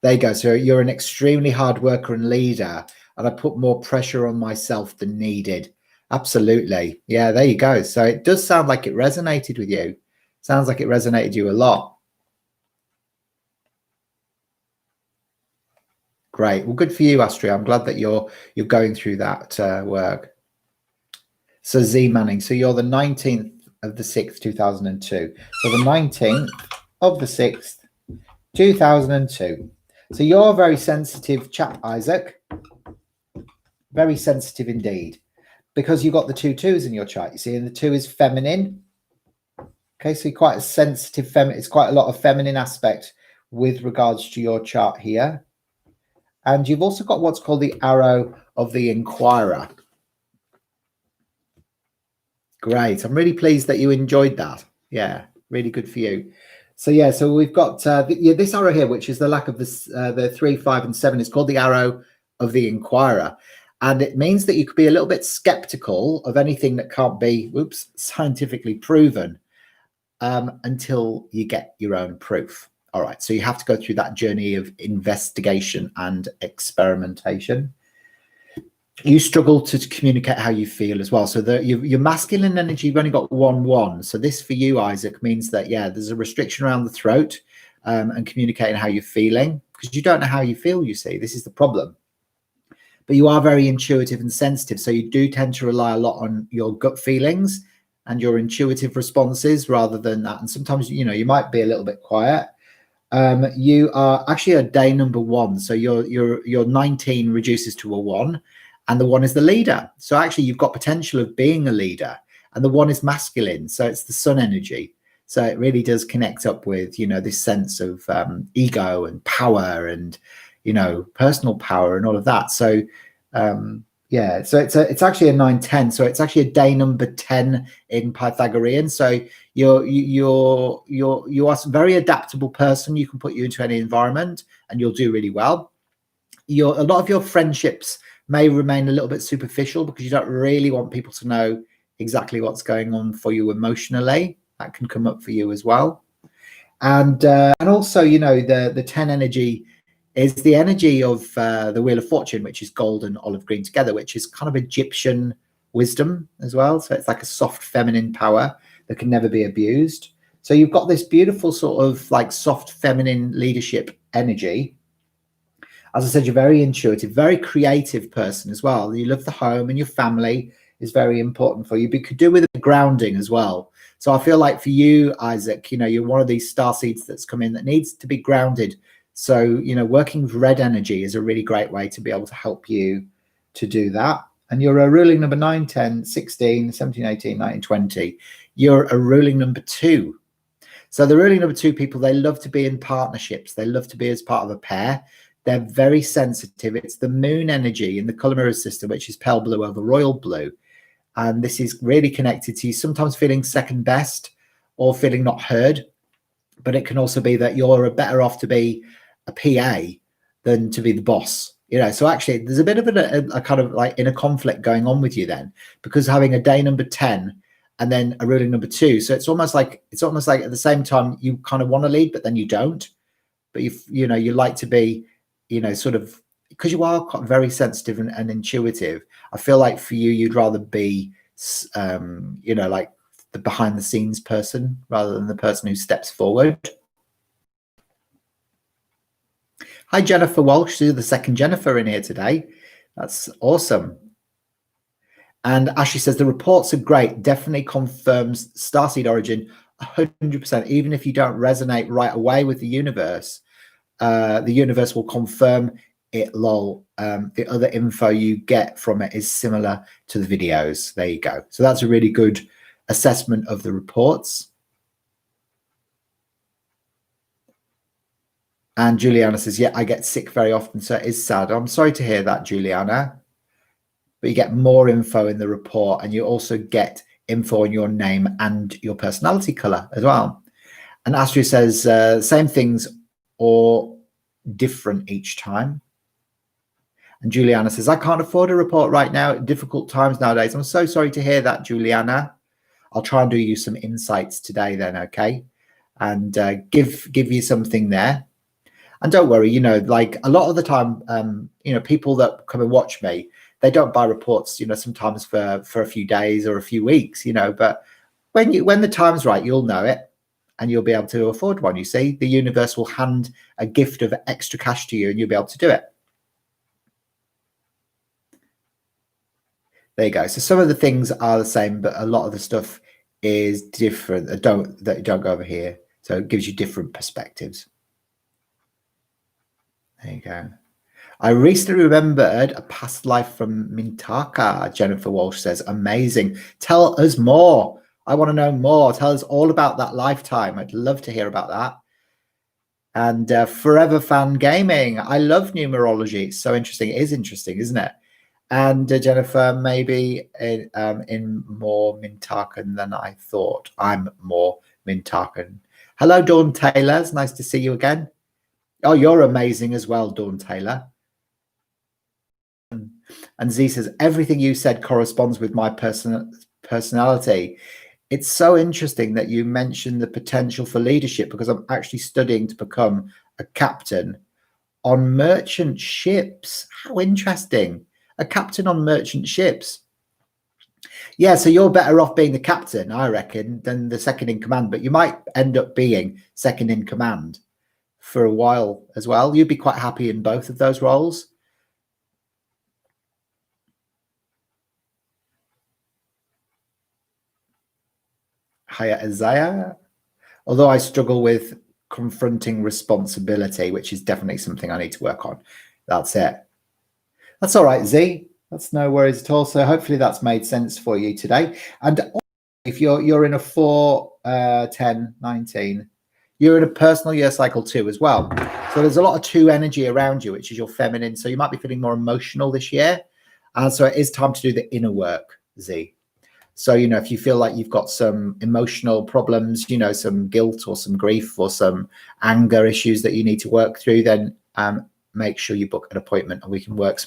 There you go. So you're an extremely hard worker and leader, and I put more pressure on myself than needed. Absolutely. Yeah, there you go. So it does sound like it resonated with you. Sounds like it resonated you a lot. Great. Well, good for you, Astria. I'm glad that you're going through that work. So Z Manning, so you're the 19th of the 6th, 2002. So the 19th of the 6th, 2002. So you're a very sensitive chap, Isaac. Very sensitive indeed, because you've got the 2 2s in your chart, you see, and the 2 is feminine. Okay, so you're quite a sensitive feminine. It's quite a lot of feminine aspect with regards to your chart here. And you've also got what's called the arrow of the inquirer. Great. I'm really pleased that you enjoyed that. Yeah, really good for you. So yeah, so we've got this arrow here, which is the lack of the 3, 5, and 7. It's called the arrow of the inquirer. And it means that you could be a little bit skeptical of anything that can't be, scientifically proven until you get your own proof. All right, so you have to go through that journey of investigation and experimentation. You struggle to communicate how you feel as well. So your masculine energy, you've only got 1 1. So this for you, Isaac, means that, yeah, there's a restriction around the throat and communicating how you're feeling, because you don't know how you feel, you see. This is the problem. But you are very intuitive and sensitive. So you do tend to rely a lot on your gut feelings and your intuitive responses rather than that. And sometimes, you know, you might be a little bit quiet. You are actually a day number 1. So your 19 reduces to a 1. And the 1 is the leader. So actually you've got potential of being a leader. And the 1 is masculine. So it's the sun energy. So it really does connect up with, you know, this sense of ego and power and, you know, personal power and all of that. So yeah, so it's actually a 9-10. So it's actually a day number 10 in Pythagorean. So you are a very adaptable person. You can put you into any environment and you'll do really well. A lot of your friendships may remain a little bit superficial because you don't really want people to know exactly what's going on for you emotionally. That can come up for you as well. And also, you know, the 10 energy is the energy of the Wheel of Fortune, which is gold and olive green together, which is kind of Egyptian wisdom as well. So it's like a soft feminine power that can never be abused. So you've got this beautiful sort of like soft feminine leadership energy. As I said, you're very intuitive, very creative person as well. You love the home and your family is very important for you. But you could do with a grounding as well. So I feel like for you, Isaac, you know, you're one of these star seeds that's come in that needs to be grounded So, you know, working with red energy is a really great way to be able to help you to do that. And you're a ruling number 9, 10, 16, 17, 18, 19, 20. You're a ruling number 2. So the ruling number 2 people, they love to be in partnerships. They love to be as part of a pair. They're very sensitive. It's the moon energy in the color mirror system, which is pale blue over royal blue. And this is really connected to you sometimes feeling second best or feeling not heard. But it can also be that you're better off to be a PA than to be the boss. You know, so actually there's a bit of a kind of like inner conflict going on with you then, because having a day number 10 and then a ruling number 2. So it's almost like at the same time you kind of want to lead, but then you don't. But you know, you like to be, you know, sort of, because you are very sensitive and intuitive. I feel like for you, you'd rather be, you know, like the behind the scenes person rather than the person who steps forward. Hi, Jennifer Walsh. You're the second Jennifer in here today. That's awesome. And Ashley says the reports are great. Definitely confirms starseed origin 100%. Even if you don't resonate right away with the universe will confirm it, lol. The other info you get from it is similar to the videos. There you go. So that's a really good assessment of the reports. And Juliana says, yeah, I get sick very often, so it is sad. I'm sorry to hear that, Juliana. But you get more info in the report, and you also get info on your name and your personality color as well. And Astrid says, same things or different each time. And Juliana says, I can't afford a report right now. Difficult times nowadays. I'm so sorry to hear that, Juliana. I'll try and do you some insights today then, okay? And give you something there. And don't worry, you know, like a lot of the time, you know, people that come and watch me, they don't buy reports, you know, sometimes for a few days or a few weeks, you know, but when the time's right, you'll know it and you'll be able to afford one. You see, the universe will hand a gift of extra cash to you and you'll be able to do it. There you go. So some of the things are the same, but a lot of the stuff is different. That don't go over here. So it gives you different perspectives. There you go. I recently remembered a past life from Mintaka, Jennifer Walsh says. Amazing. Tell us more. I want to know more. Tell us all about that lifetime. I'd love to hear about that. And Forever Fan Gaming. I love numerology. It's so interesting. It is interesting, isn't it? And Jennifer, maybe in more Mintakan than I thought. I'm more Mintakan. Hello, Dawn Taylor. It's nice to see you again. Oh, you're amazing as well, Dawn Taylor. And Z says, everything you said corresponds with my personality. It's so interesting that you mentioned the potential for leadership, because I'm actually studying to become a captain on merchant ships. How interesting. A captain on merchant ships. Yeah, so you're better off being the captain, I reckon, than the second in command, but you might end up being second in command for a while as well. You'd be quite happy in both of those roles. Hiya, Isaiah. Although I struggle with confronting responsibility, which is definitely something I need to work on. That's it. That's all right, Z. That's no worries at all. So hopefully that's made sense for you today. And if you're in a 4, 10, 19, you're in a personal year cycle 2 as well. So there's a lot of 2 energy around you, which is your feminine. So you might be feeling more emotional this year. And so it is time to do the inner work, Z. So, you know, if you feel like you've got some emotional problems, you know, some guilt or some grief or some anger issues that you need to work through, then make sure you book an appointment and we can work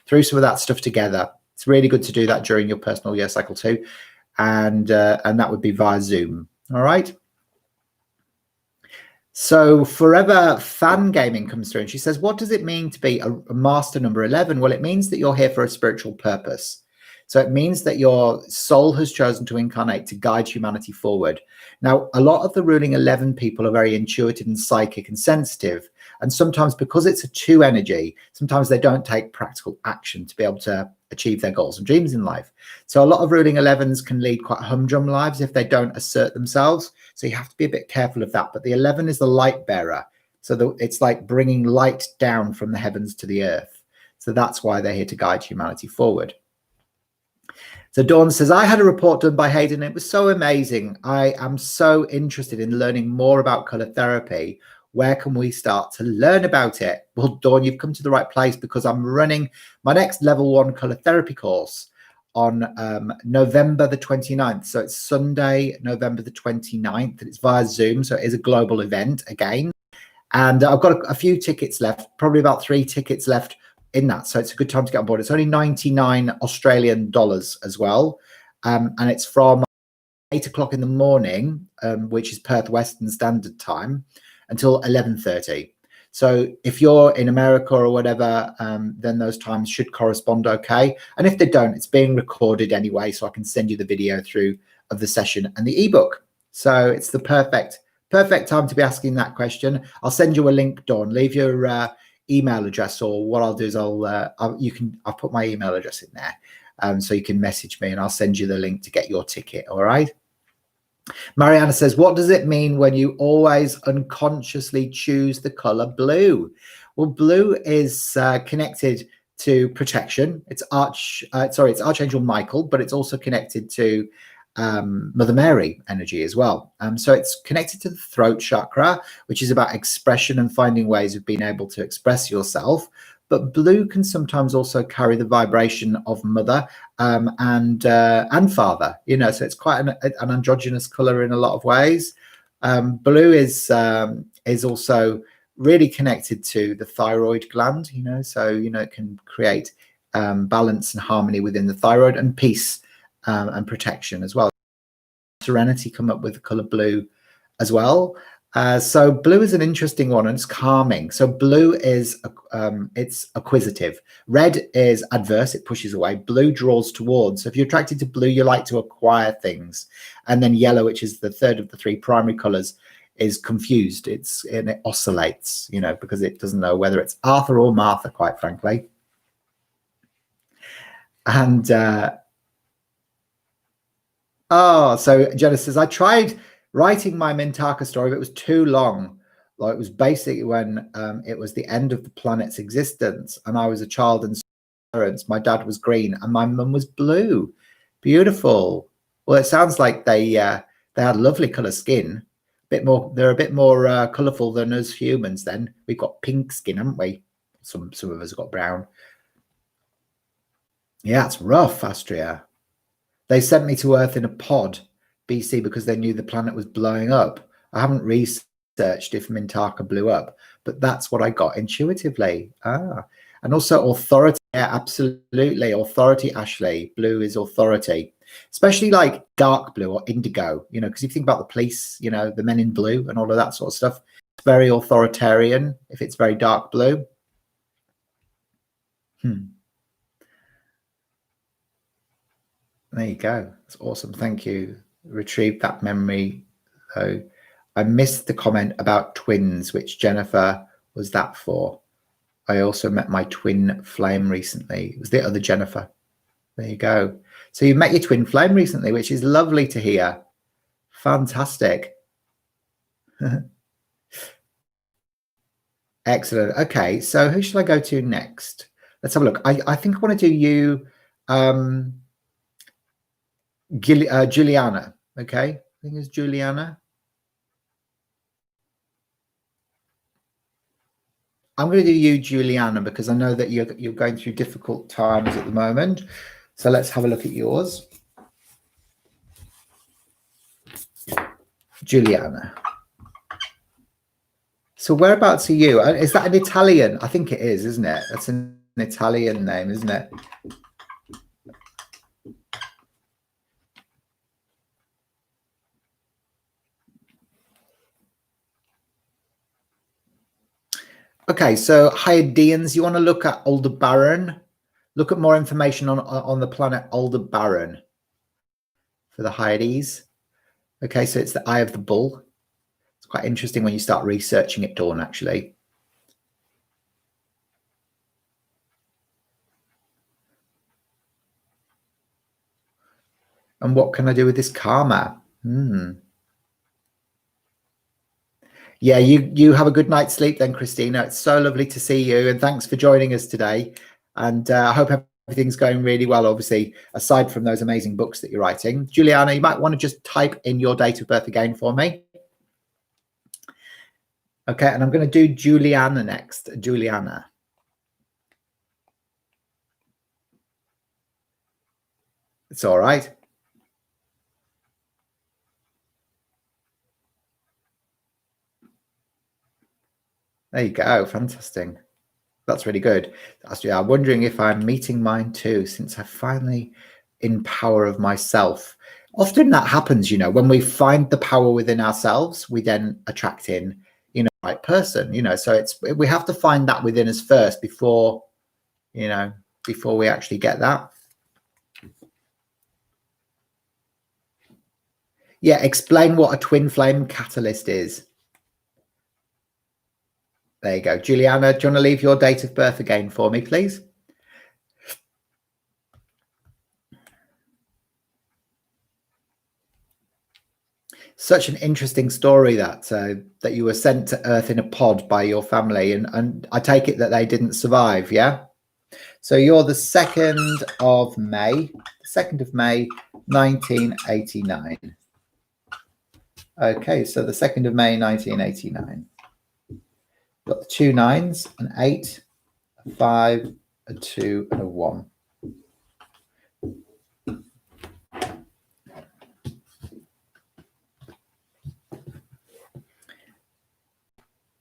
through some of that stuff together. It's really good to do that during your personal year cycle 2. And that would be via Zoom. All right. So Forever Fan Gaming comes through and she says, what does it mean to be a master number 11? Well, it means that you're here for a spiritual purpose. So it means that your soul has chosen to incarnate to guide humanity forward. Now, a lot of the ruling 11 people are very intuitive and psychic and sensitive. And sometimes because it's a 2 energy, sometimes they don't take practical action to be able to achieve their goals and dreams in life. So a lot of ruling 11s can lead quite humdrum lives if they don't assert themselves. So you have to be a bit careful of that. But the 11 is the light bearer. So it's like bringing light down from the heavens to the earth. So that's why they're here to guide humanity forward. So Dawn says, I had a report done by Hayden. It was so amazing. I am so interested in learning more about color therapy. Where can we start to learn about it? Well, Dawn, you've come to the right place, because I'm running my next level 1 color therapy course on November the 29th. So it's Sunday, November the 29th, and it's via Zoom. So it is a global event again. And I've got a few tickets left, probably about 3 tickets left in that. So it's a good time to get on board. It's only 99 Australian dollars as well. And it's from 8 o'clock in the morning, which is Perth Western Standard Time, until 11:30. So if you're in America or whatever, then those times should correspond okay. And if they don't, it's being recorded anyway, so I can send you the video through of the session and the ebook. So it's the perfect time to be asking that question. I'll send you a link, Dawn. Leave your email address, or what I'll do is I'll put my email address in there, so you can message me and I'll send you the link to get your ticket. All right. Mariana says, what does it mean when you always unconsciously choose the color blue? Well, blue is connected to protection. It's Archangel Michael, but it's also connected to Mother Mary energy as well. So it's connected to the throat chakra, which is about expression and finding ways of being able to express yourself. But blue can sometimes also carry the vibration of mother and father, so it's quite an androgynous color in a lot of ways. Blue is also really connected to the thyroid gland, so it can create balance and harmony within the thyroid, and peace and protection as well. Serenity come up with the color blue as well. So blue is an interesting one, and it's calming. So blue is it's acquisitive. Red is adverse, it pushes away. Blue draws towards. So if you're attracted to blue, you like to acquire things. And then yellow, which is the third of the 3 primary colors, is confused. And it oscillates, because it doesn't know whether it's Arthur or Martha, quite frankly. And so Jenna says, I tried writing my Mintaka story, but it was too long. Like, it was basically when it was the end of the planet's existence, and I was a child and parents. My dad was green and my mum was blue. Beautiful. Well, it sounds like they had lovely color skin. They're a bit more colorful than us humans. Then we've got pink skin, haven't we? Some of us have got brown. Yeah, it's rough, Astria. They sent me to Earth in a pod, BC, because they knew the planet was blowing up. I haven't researched if Mintaka blew up, but that's what I got intuitively. And also authority. Yeah, absolutely. Authority, Ashley. Blue is authority, especially like dark blue or indigo, because if you think about the police, the men in blue and all of that sort of stuff, it's very authoritarian if it's very dark blue. There you go. That's awesome. Thank you. Retrieved that memory. So I missed the comment about twins, which Jennifer was that for. I also met my twin flame recently. It was the other Jennifer. There you go. So you met your twin flame recently, which is lovely to hear. Fantastic. Excellent. Okay, so who should I go to next? Let's have a look. I think I want to do you, Juliana. Okay, I think it's Juliana. I'm going to do you, Juliana, because I know that you're going through difficult times at the moment. So let's have a look at yours. Juliana. So whereabouts are you? Is that an Italian? I think it is, isn't it? That's an Italian name, isn't it? Okay, so Hydeans, you want to look at Aldebaran? Look at more information on the planet Aldebaran for the Hyades. Okay, so it's the Eye of the Bull. It's quite interesting when you start researching it, Dawn, actually. And what can I do with this karma? Yeah, you have a good night's sleep then, Christina. It's so lovely to see you, and thanks for joining us today. And I hope everything's going really well, obviously, aside from those amazing books that you're writing. Juliana, you might want to just type in your date of birth again for me. Okay, and I'm going to do Juliana next. Juliana. It's all right. There you go. Fantastic. That's really good. Actually, I'm wondering if I'm meeting mine too, since I finally in power of myself. Often that happens, you know, when we find the power within ourselves, we then attract in, you know, the right person, you know. So we have to find that within us first before, you know, before we actually get that. Yeah, explain what a twin flame catalyst is. There you go. Juliana, do you want to leave your date of birth again for me, please? Such an interesting story that that you were sent to Earth in a pod by your family, and I take it that they didn't survive, yeah? So you're the 2nd of May, 1989. Okay, so the 2nd of May, 1989. Got the 2 9s, an 8, a 5, a 2, and a 1.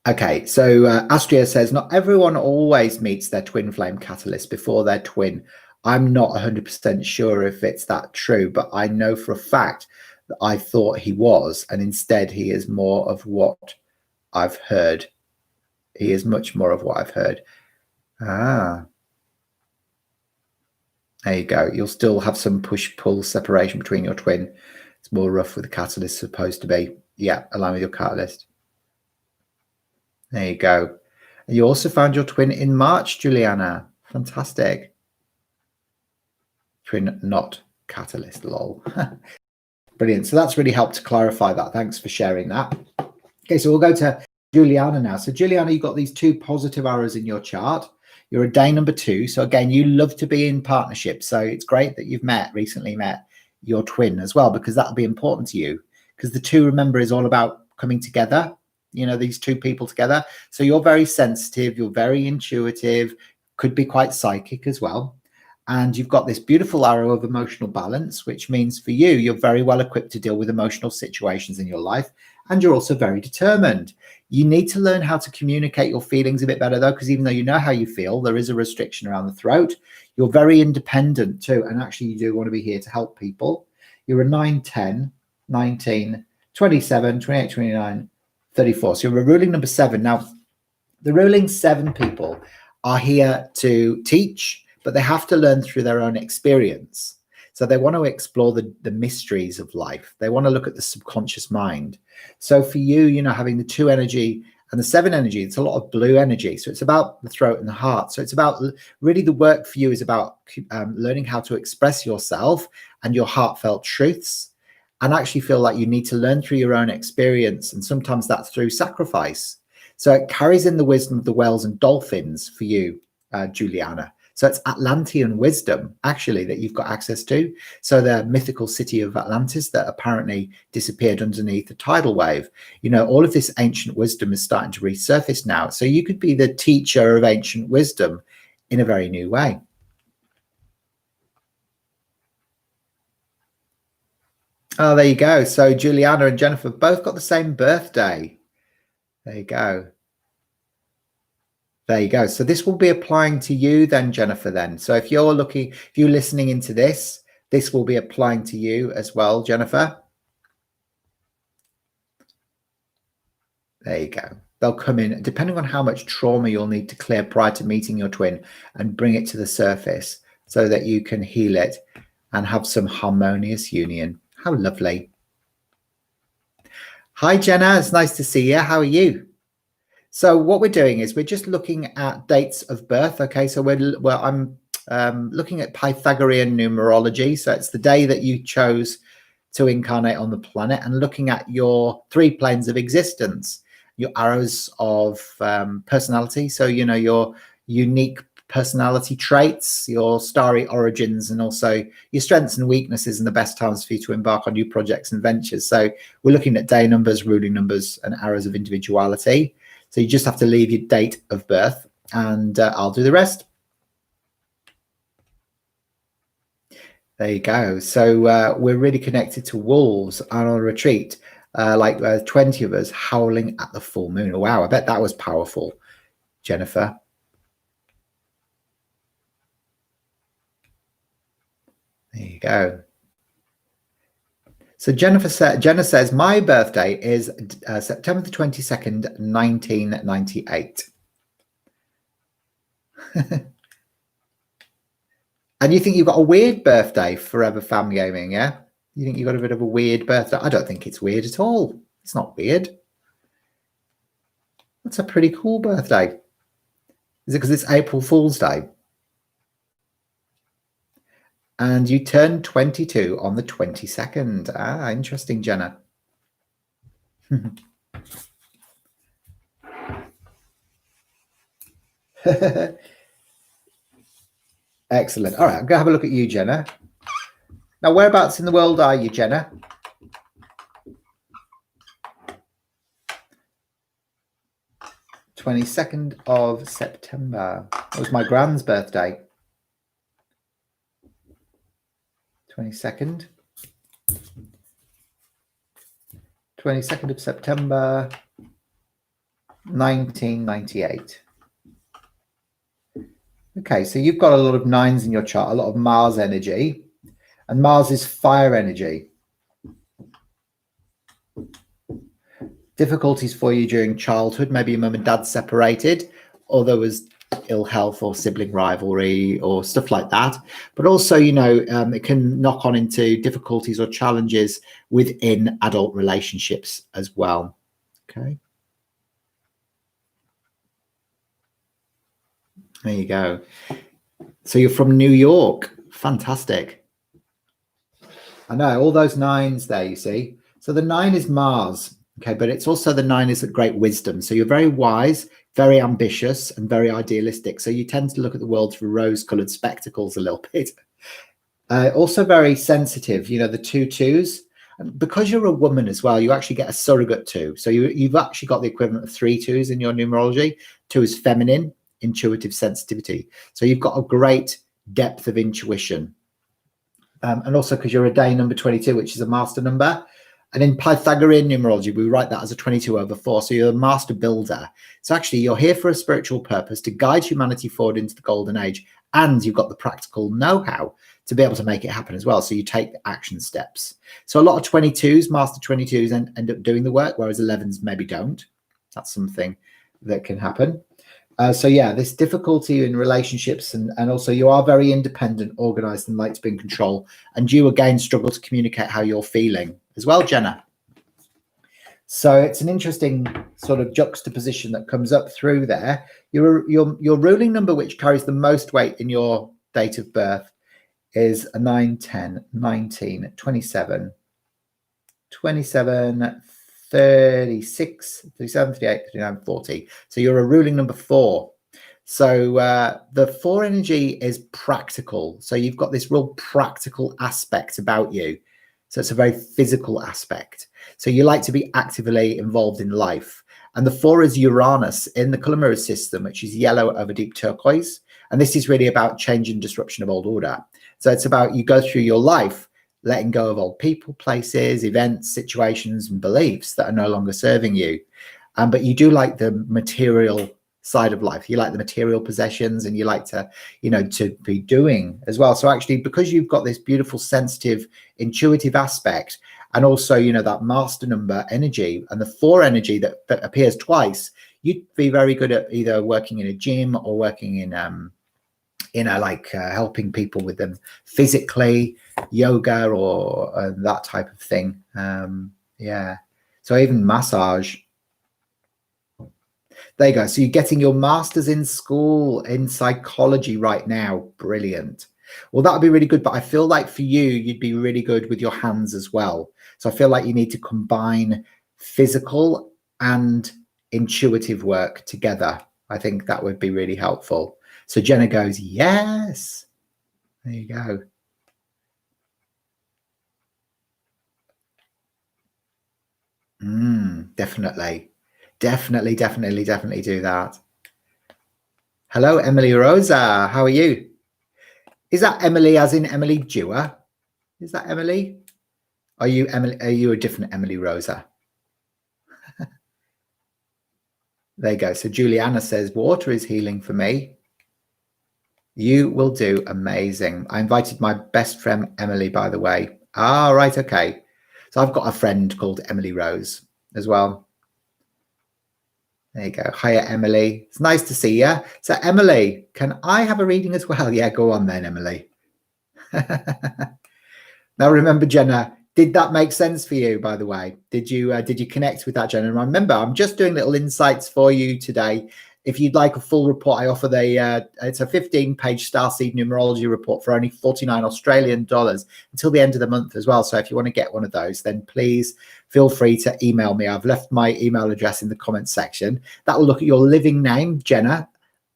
Okay, so Astria says, not everyone always meets their twin flame catalyst before their twin. I'm not 100% sure if it's that true, but I know for a fact that I thought he was, and instead he is more of what I've heard. He is much more of what I've heard. Ah, there you go. You'll still have some push-pull separation between your twin. It's more rough with the catalyst supposed to be. Yeah, align with your catalyst. There you go. You also found your twin in March, Juliana. Fantastic. Twin, not catalyst, lol. Brilliant. So that's really helped to clarify that. Thanks for sharing that. Okay, so we'll go to Juliana now. So Juliana, you've got these 2 positive arrows in your chart. You're a day number 2. So again, you love to be in partnership. So it's great that you've recently met your twin as well, because that'll be important to you. Because the 2, remember, is all about coming together, you know, these 2 people together. So you're very sensitive, you're very intuitive, could be quite psychic as well. And you've got this beautiful arrow of emotional balance, which means for you, you're very well equipped to deal with emotional situations in your life. And you're also very determined. You need to learn how to communicate your feelings a bit better, though, because even though you know how you feel, there is a restriction around the throat. You're very independent too. And actually, you do want to be here to help people. You're a 9, 10, 19, 27, 28, 29, 34. So you're a ruling number 7. Now, the ruling 7 people are here to teach, but they have to learn through their own experience. So they want to explore the mysteries of life. They want to look at the subconscious mind. So for you, you know, having the 2 energy and the 7 energy, it's a lot of blue energy. So it's about the throat and the heart. So it's about really the work for you is about learning how to express yourself and your heartfelt truths, and actually feel like you need to learn through your own experience. And sometimes that's through sacrifice. So it carries in the wisdom of the whales and dolphins for you, Juliana. So it's Atlantean wisdom, actually, that you've got access to. So the mythical city of Atlantis that apparently disappeared underneath the tidal wave. You know, all of this ancient wisdom is starting to resurface now. So you could be the teacher of ancient wisdom in a very new way. Oh, there you go. So Juliana and Jennifer both got the same birthday. There you go. There you go. So this will be applying to you then, Jennifer, then. So if you're listening into this, this will be applying to you as well, Jennifer. There you go. They'll come in, depending on how much trauma you'll need to clear prior to meeting your twin, and bring it to the surface so that you can heal it and have some harmonious union. How lovely. Hi, Jenna. It's nice to see you. How are you? So what we're doing is we're just looking at dates of birth. Okay, so I'm looking at Pythagorean numerology. So it's the day that you chose to incarnate on the planet, and looking at your 3 planes of existence. your arrows of personality. So, you know, your unique personality traits, your starry origins, and also your strengths and weaknesses, and the best times for you to embark on new projects and ventures. So we're looking at day numbers, ruling numbers, and arrows of individuality. So you just have to leave your date of birth, and I'll do the rest. There you go. So we're really connected to wolves and on a retreat, like 20 of us howling at the full moon. Oh, wow, I bet that was powerful, Jennifer. There you go. So Jenna says, my birthday is September the 22nd, 1998. And you think you've got a weird birthday, Forever Fam Gaming, yeah? You think you've got a bit of a weird birthday? I don't think it's weird at all. It's not weird. That's a pretty cool birthday. Is it because it's April Fool's Day? And you turned 22 on the 22nd. Ah, interesting, Jenna. Excellent. All right, I'm going to have a look at you, Jenna. Now, whereabouts in the world are you, Jenna? (22nd of September). That was my grand's birthday. 22nd of September, 1998. Okay, so you've got a lot of 9s in your chart, a lot of Mars energy, and Mars is fire energy. Difficulties for you during childhood, maybe your mum and dad separated, or there was ill health or sibling rivalry or stuff like that. But also, you know, it can knock on into difficulties or challenges within adult relationships as well. Okay. There you go. So you're from New York. Fantastic. I know, all those 9s there, you see. So the 9 is Mars, okay, but it's also the 9 is a great wisdom. So you're very wise, very ambitious, and very idealistic. So you tend to look at the world through rose-colored spectacles a little bit. Also very sensitive, you know, the 2s. And because you're a woman as well, you actually get a surrogate 2. So you've actually got the equivalent of 3 2s in your numerology. 2 is feminine, intuitive sensitivity. So you've got a great depth of intuition. And also because you're a day number 22, which is a master number. And in Pythagorean numerology, we write that as a 22/4. So you're a master builder. So actually, you're here for a spiritual purpose to guide humanity forward into the golden age. And you've got the practical know-how to be able to make it happen as well. So you take action steps. So a lot of 22s, master 22s, end up doing the work, whereas 11s maybe don't. That's something that can happen. So yeah, this difficulty in relationships, and also you are very independent, organized, and like to be in control. And you again struggle to communicate how you're feeling as well, Jenna. So it's an interesting sort of juxtaposition that comes up through there. Your ruling number, which carries the most weight in your date of birth, is a 9, 10, 19, 27, 27, 36, 37, 38, 39, 40. So you're a ruling number 4. So the 4 energy is practical. So you've got this real practical aspect about you. So it's a very physical aspect. So you like to be actively involved in life. And the 4 is Uranus in the color mirror system, which is yellow over deep turquoise. And this is really about change and disruption of old order. So it's about you go through your life letting go of old people, places, events, situations, and beliefs that are no longer serving you. But you do like the material side of life. You like the material possessions, and you like to, you know, to be doing as well. So actually, because you've got this beautiful, sensitive, intuitive aspect, and also, you know, that master number energy and the 4 energy that appears twice, you'd be very good at either working in a gym or working in, you know, like helping people with them physically, yoga or that type of thing. Yeah. So even massage. There you go. So you're getting your master's in school in psychology right now. Brilliant. Well, that would be really good. But I feel like for you, you'd be really good with your hands as well. So I feel like you need to combine physical and intuitive work together. I think that would be really helpful. So Jenna goes, yes. There you go. Definitely do that. Hello, Emily Rosa. How are you? Is that Emily as in Emily Dewar? Is that Emily? Are you Emily? Are you a different Emily Rosa? There you go. So Juliana says, water is healing for me. You will do amazing. I invited my best friend, Emily, by the way. Ah, right. Okay. So I've got a friend called Emily Rose as well. There you go. Hiya, Emily. It's nice to see you. So Emily, can I have a reading as well? Yeah, go on then, Emily. Now remember, Jenna, did that make sense for you, by the way? Did you connect with that, Jenna? And remember, I'm just doing little insights for you today. If you'd like a full report, I offer it's a 15-page Starseed Numerology report for only 49 Australian dollars until the end of the month as well. So if you want to get one of those, then please feel free to email me. I've left my email address in the comments section. That will look at your living name, Jenna,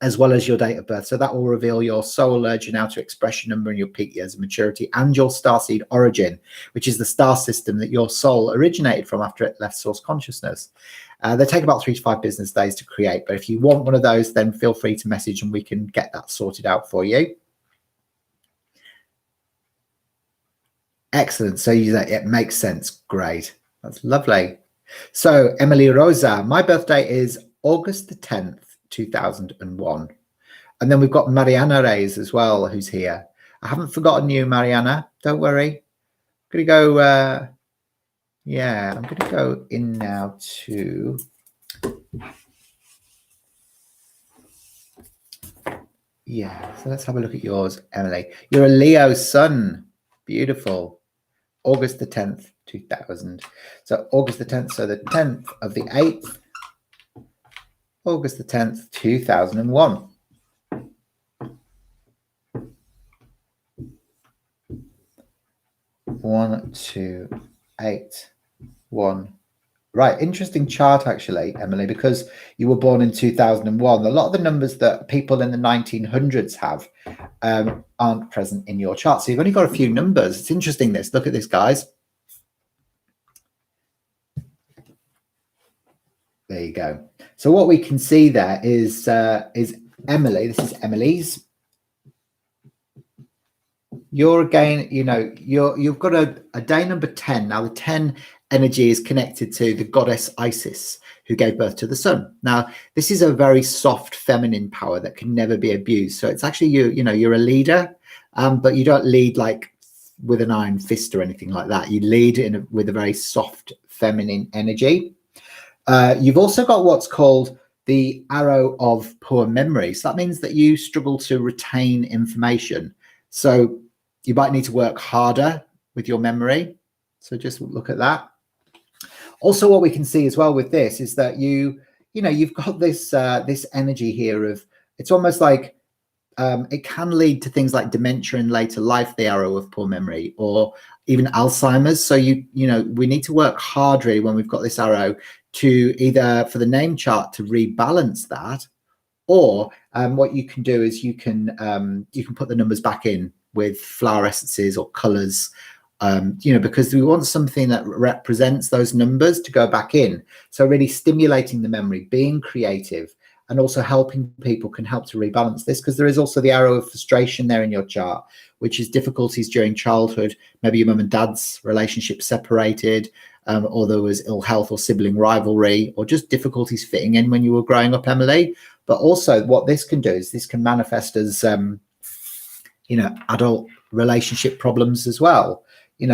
as well as your date of birth. So that will reveal your soul urge and outer expression number and your peak years of maturity and your starseed origin, which is the star system that your soul originated from after it left source consciousness. They take about 3 to 5 business days to create, but if you want one of those, then feel free to message and we can get that sorted out for you. Excellent. So it makes sense. Great. That's lovely. So Emily Rosa, my birthday is August the 10th, 2001. And then we've got Mariana Reyes as well, who's here. I haven't forgotten you, Mariana. Don't worry. I'm going to go, yeah, I'm going to go in now to, yeah, so let's have a look at yours, Emily. You're a Leo sun. Beautiful. August the 10th, 2000. So August the 10th, so the 10th of the 8th, August the 10th, 2001. One, 2, 8, 1. Right, interesting chart actually, Emily, because you were born in 2001. A lot of the numbers that people in the 1900s have aren't present in your chart. So you've only got a few numbers. It's interesting this. Look at this, guys. There you go. So what we can see there is Emily. This is Emily's. You're again, you've got a day number 10. Now the 10 energy is connected to the goddess Isis, who gave birth to the sun. Now this is a very soft feminine power that can never be abused. So it's actually you're a leader, but you don't lead like with an iron fist or anything like that. You lead with a very soft feminine energy. You've also got what's called the arrow of poor memory. So that means that you struggle to retain information. So you might need to work harder with your memory. So just look at that. Also, what we can see as well with this is that you've got this this energy here of, it's almost like it can lead to things like dementia in later life, the arrow of poor memory, or even Alzheimer's. So we need to work hard really when we've got this arrow to either for the name chart to rebalance that, or what you can do is you can put the numbers back in with flower essences or colors, because we want something that represents those numbers to go back in. So really stimulating the memory, being creative, and also helping people can help to rebalance this, because there is also the arrow of frustration there in your chart, which is difficulties during childhood. Maybe your mum and dad's relationship separated, or there was ill health or sibling rivalry, or just difficulties fitting in when you were growing up, Emily. But also what this can do is this can manifest as, adult relationship problems as well.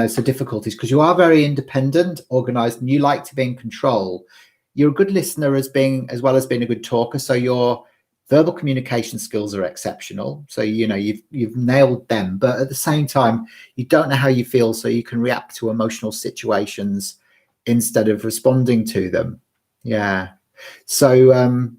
So difficulties, because you are very independent, organized, and you like to be in control. You're a good listener as well as being a good talker. So your verbal communication skills are exceptional. So, you've nailed them, but at the same time, you don't know how you feel. So you can react to emotional situations instead of responding to them. Yeah. So,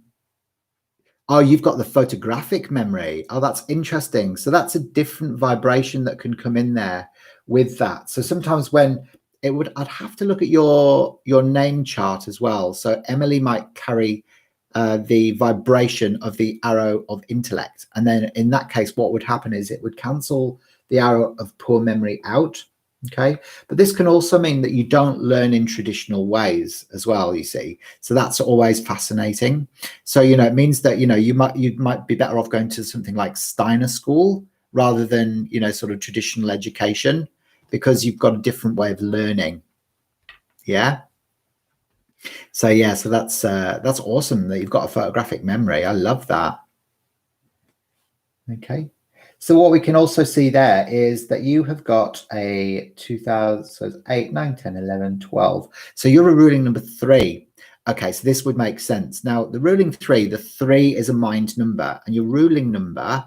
oh, you've got the photographic memory. Oh, that's interesting. So that's a different vibration that can come in there with that. So sometimes when I'd have to look at your name chart as well. So Emily might carry the vibration of the arrow of intellect, and then in that case what would happen is it would cancel the arrow of poor memory out. Okay, but this can also mean that you don't learn in traditional ways as well, you see. So that's always fascinating. So it means that you might be better off going to something like Steiner school rather than sort of traditional education, because you've got a different way of learning. Yeah. So yeah, so that's awesome that you've got a photographic memory. I love that. Okay. So what we can also see there is that you have got a 2000, so it's 8, 9, 10, 11, 12. So you're a ruling number 3. Okay, so this would make sense. Now, the ruling 3, the 3 is a mind number, and your ruling number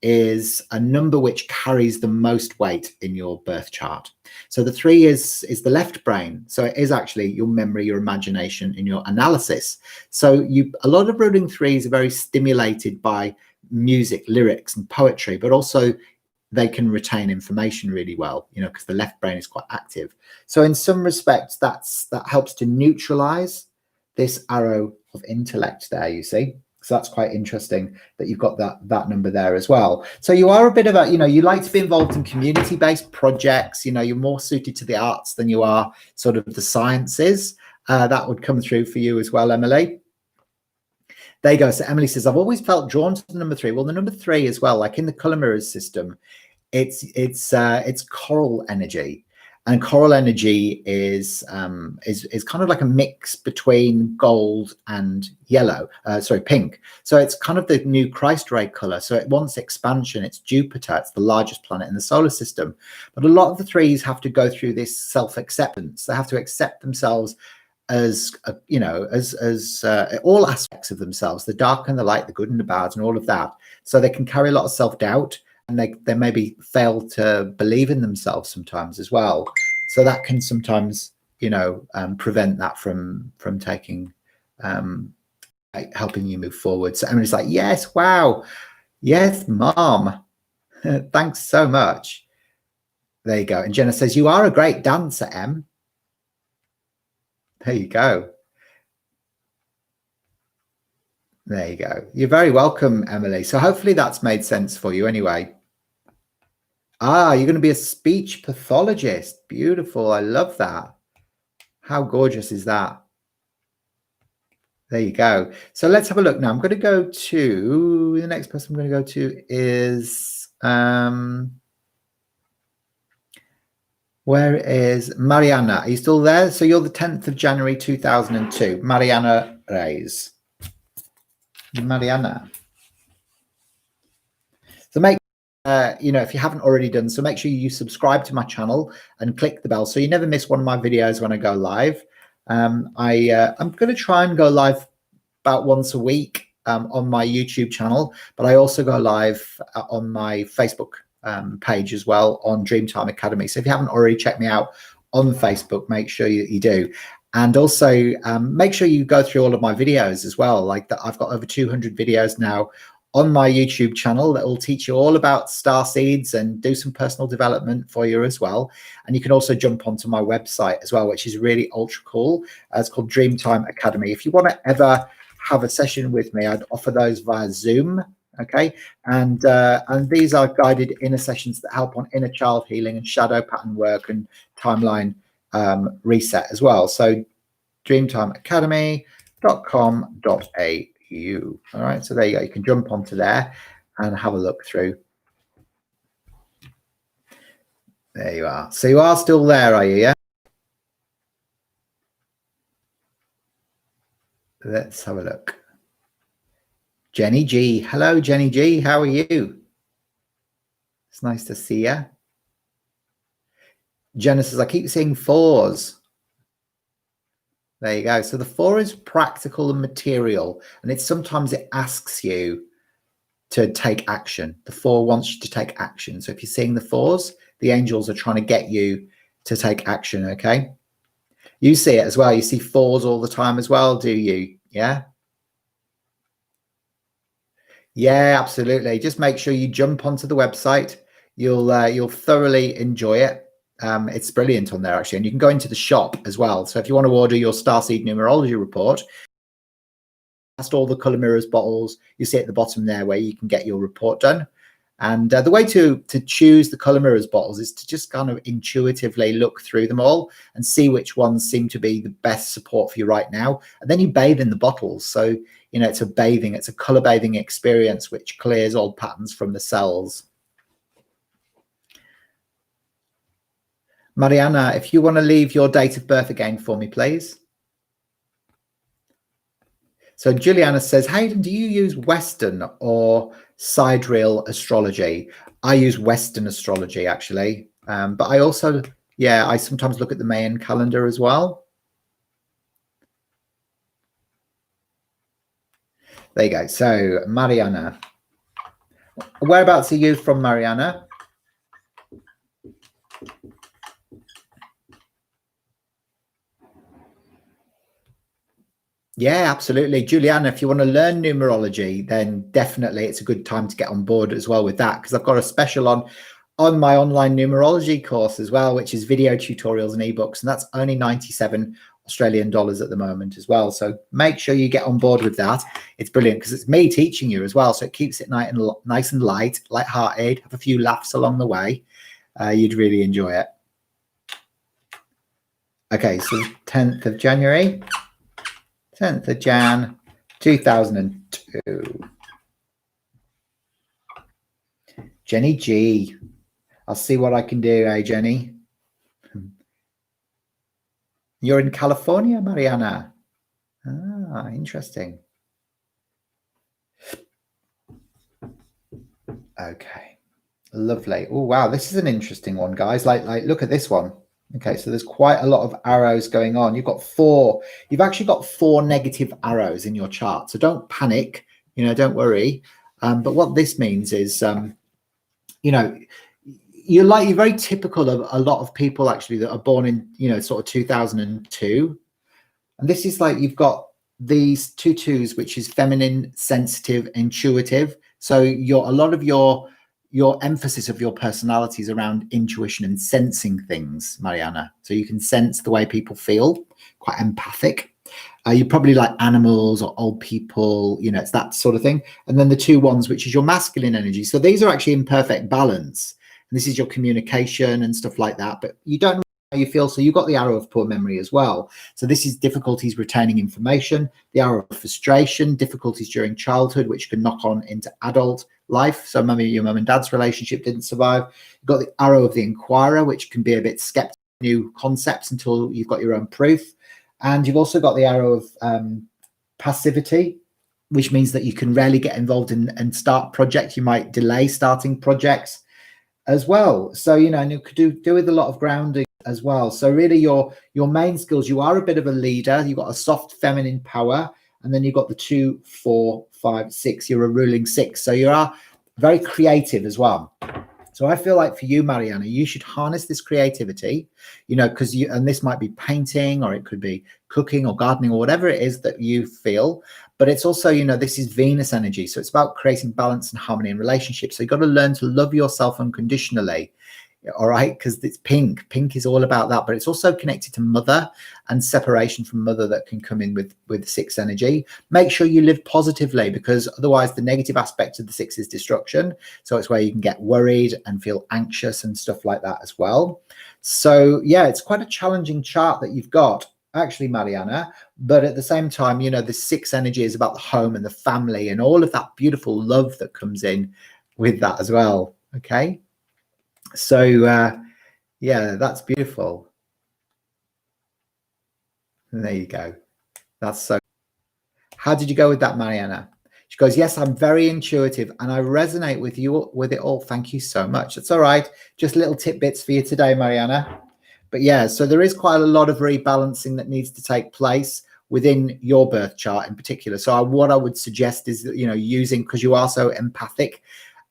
is a number which carries the most weight in your birth chart. So the 3 is the left brain. So it is actually your memory, your imagination, and your analysis. So a lot of ruling 3s are very stimulated by music, lyrics, and poetry, but also they can retain information really well, because the left brain is quite active. So in some respects, that helps to neutralize this arrow of intellect there, you see. So that's quite interesting that you've got that number there as well. So you are a bit of a, you like to be involved in community-based projects. You're more suited to the arts than you are sort of the sciences. That would come through for you as well, Emily. There you go. So Emily says, I've always felt drawn to the number 3. Well, the number 3 as well, like in the color mirrors system, it's coral energy. And coral energy is kind of like a mix between gold and yellow, pink. So it's kind of the new Christ ray color. So it wants expansion. It's Jupiter. It's the largest planet in the solar system. But a lot of the 3s have to go through this self-acceptance. They have to accept themselves as all aspects of themselves, the dark and the light, the good and the bad, and all of that. So they can carry a lot of self-doubt, and they maybe fail to believe in themselves sometimes as well. So that can sometimes prevent that from taking helping you move forward. So Emily's like, yes, wow, yes, mom. Thanks so much. There you go. And Jenna says, you are a great dancer, Em. There you go. There you go. You're very welcome, Emily. So hopefully that's made sense for you anyway. You're going to be a speech pathologist. Beautiful. I love that. How gorgeous is that? There you go. So let's have a look now. I'm going to go to the next person I'm going to go to is where is Mariana? Are you still there? So you're the 10th of January 2002. Mariana Race. Mariana. So make if you haven't already done so, make sure you subscribe to my channel and click the bell so you never miss one of my videos when I go live. I'm going to try and go live about once a week on my YouTube channel, but I also go live on my Facebook page as well on Dreamtime Academy. So if you haven't already checked me out on Facebook, make sure you do. And also make sure you go through all of my videos as well. Like that, I've got over 200 videos now on my YouTube channel that will teach you all about star seeds and do some personal development for you as well. And you can also jump onto my website as well, which is really ultra cool. It's called Dreamtime Academy. If you want to ever have a session with me, I'd offer those via Zoom. Okay, and these are guided inner sessions that help on inner child healing and shadow pattern work and timeline reset as well. So dreamtimeacademy.com.au. All right, so there you go. You can jump onto there and have a look through. There you are. So you are still there, are you? Yeah. Let's have a look. Jenny G. Hello, Jenny G. How are you? It's nice to see you. Jenna says, I keep seeing 4s. There you go. So the 4 is practical and material, and sometimes it asks you to take action. The 4 wants you to take action. So if you're seeing the 4s, the angels are trying to get you to take action. Okay. You see it as well. You see 4s all the time as well, do you? Yeah. Yeah, absolutely. Just make sure you jump onto the website. You'll thoroughly enjoy it. It's brilliant on there, actually. And you can go into the shop as well. So if you want to order your Starseed Numerology report, past all the color mirrors bottles, you see at the bottom there where you can get your report done. And the way to choose the color mirrors bottles is to just kind of intuitively look through them all and see which ones seem to be the best support for you right now. And then you bathe in the bottles. So, you know, it's a color bathing experience, which clears old patterns from the cells. Mariana, if you want to leave your date of birth again for me, please. So Juliana says, Hayden, do you use Western or sidereal astrology? I use Western astrology, actually. But I also, yeah, I sometimes look at the Mayan calendar as well. There you go. So Mariana, whereabouts are you from, Mariana? Yeah, absolutely. Juliana, if you want to learn numerology, then definitely it's a good time to get on board as well with that, because I've got a special on my online numerology course as well, which is video tutorials and ebooks, and that's only 97 Australian dollars at the moment as well. So make sure you get on board with that. It's brilliant because it's me teaching you as well, so it keeps it nice and light-hearted, have a few laughs along the way. You'd really enjoy it. Okay, so 10th of January. 10th of Jan, 2002. Jenny G. I'll see what I can do, Jenny? You're in California, Mariana. Ah, interesting. Okay, lovely. Oh, wow, this is an interesting one, guys. Like, look at this one. Okay, so there's quite a lot of arrows going on. You've actually got 4 negative arrows in your chart. So don't panic, you know, don't worry. But what this means is, you know, you're very typical of a lot of people actually that are born in, you know, sort of 2002. And this is like, you've got these 2 2s, which is feminine, sensitive, intuitive. So a lot of your emphasis of your personality is around intuition and sensing things, Mariana. So you can sense the way people feel, quite empathic. You probably like animals or old people, you know, it's that sort of thing. And then the 2 1s, which is your masculine energy. So these are actually in perfect balance. And this is your communication and stuff like that. But you don't know how you feel. So you've got the arrow of poor memory as well. So this is difficulties retaining information, the arrow of frustration, difficulties during childhood, which can knock on into adult life. So maybe your mum and dad's relationship didn't survive. You've got the arrow of the inquirer, which can be a bit skeptical of new concepts until you've got your own proof. And you've also got the arrow of passivity, which means that you can rarely get involved in and start projects. You might delay starting projects as well. So, you know, and you could do with a lot of grounding as well. So really your main skills, you are a bit of a leader. You've got a soft feminine power. And then you've got the 2, 4, 5, 6. You're a ruling 6. So you are very creative as well. So I feel like for you, Mariana, you should harness this creativity, you know, because and this might be painting, or it could be cooking or gardening or whatever it is that you feel. But it's also, you know, this is Venus energy. So it's about creating balance and harmony in relationships. So you've got to learn to love yourself unconditionally. All right, because it's pink. Pink is all about that, but it's also connected to mother and separation from mother that can come in with 6 energy. Make sure you live positively, because otherwise the negative aspect of the 6 is destruction. So it's where you can get worried and feel anxious and stuff like that as well. So yeah, it's quite a challenging chart that you've got, actually, Mariana. But at the same time, you know, the 6 energy is about the home and the family and all of that beautiful love that comes in with that as well. Okay. So yeah, that's beautiful. And there you go. That's so. How did you go with that, Mariana? She goes, yes, I'm very intuitive and I resonate with you with it all. Thank you so much. That's all right. Just little tidbits for you today, Mariana. But yeah, so there is quite a lot of rebalancing that needs to take place within your birth chart in particular. So what I would suggest is that, you know, using, because you are so empathic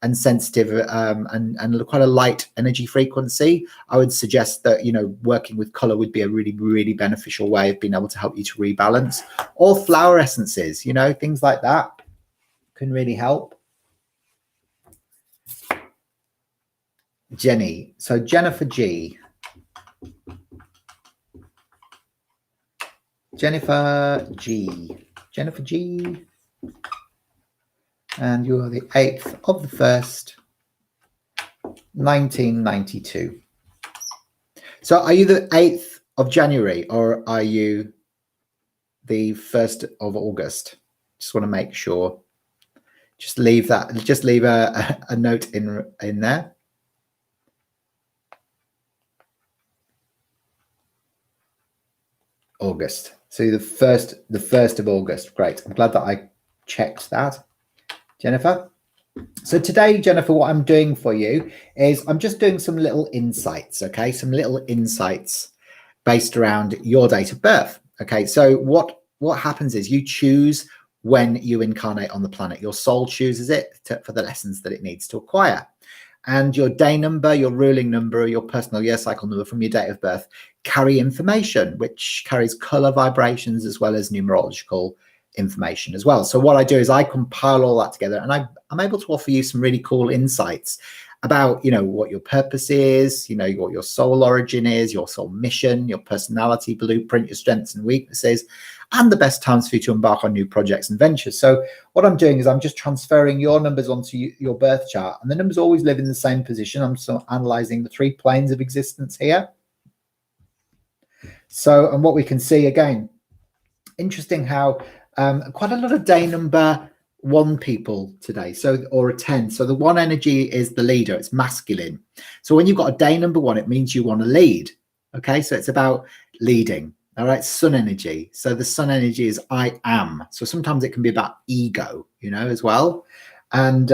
and sensitive and quite a light energy frequency, I would suggest that, you know, working with color would be a really, really beneficial way of being able to help you to rebalance. Or flower essences, you know, things like that can really help. Jenny. So Jennifer G. Jennifer G. Jennifer G. And you are the 8th of the 1st, 1992. So are you the 8th of January or are you the 1st of August? Just want to make sure. Just leave that. Just leave a note in there. August. So the first of August. Great. I'm glad that I checked that, Jennifer. So today, Jennifer, what I'm doing for you is I'm just doing some little insights. Okay, some little insights based around your date of birth. Okay, so what happens is you choose when you incarnate on the planet. Your soul chooses it for the lessons that it needs to acquire. And your day number, your ruling number, your personal year cycle number from your date of birth carry information, which carries color vibrations as well as numerological information as well. So what I do is I compile all that together and I'm able to offer you some really cool insights about, you know, what your purpose is, you know, what your soul origin is, your soul mission, your personality blueprint, your strengths and weaknesses, and the best times for you to embark on new projects and ventures. So what I'm doing is I'm just transferring your numbers onto your birth chart, and the numbers always live in the same position. I'm so analyzing the 3 planes of existence here. So, and what we can see again, interesting how quite a lot of day number 1 people today, so, or a 10. So the 1 energy is the leader, it's masculine. So when you've got a day number 1, it means you want to lead. Okay, so it's about leading. All right, sun energy. So the sun energy is I am. So sometimes it can be about ego, you know, as well. And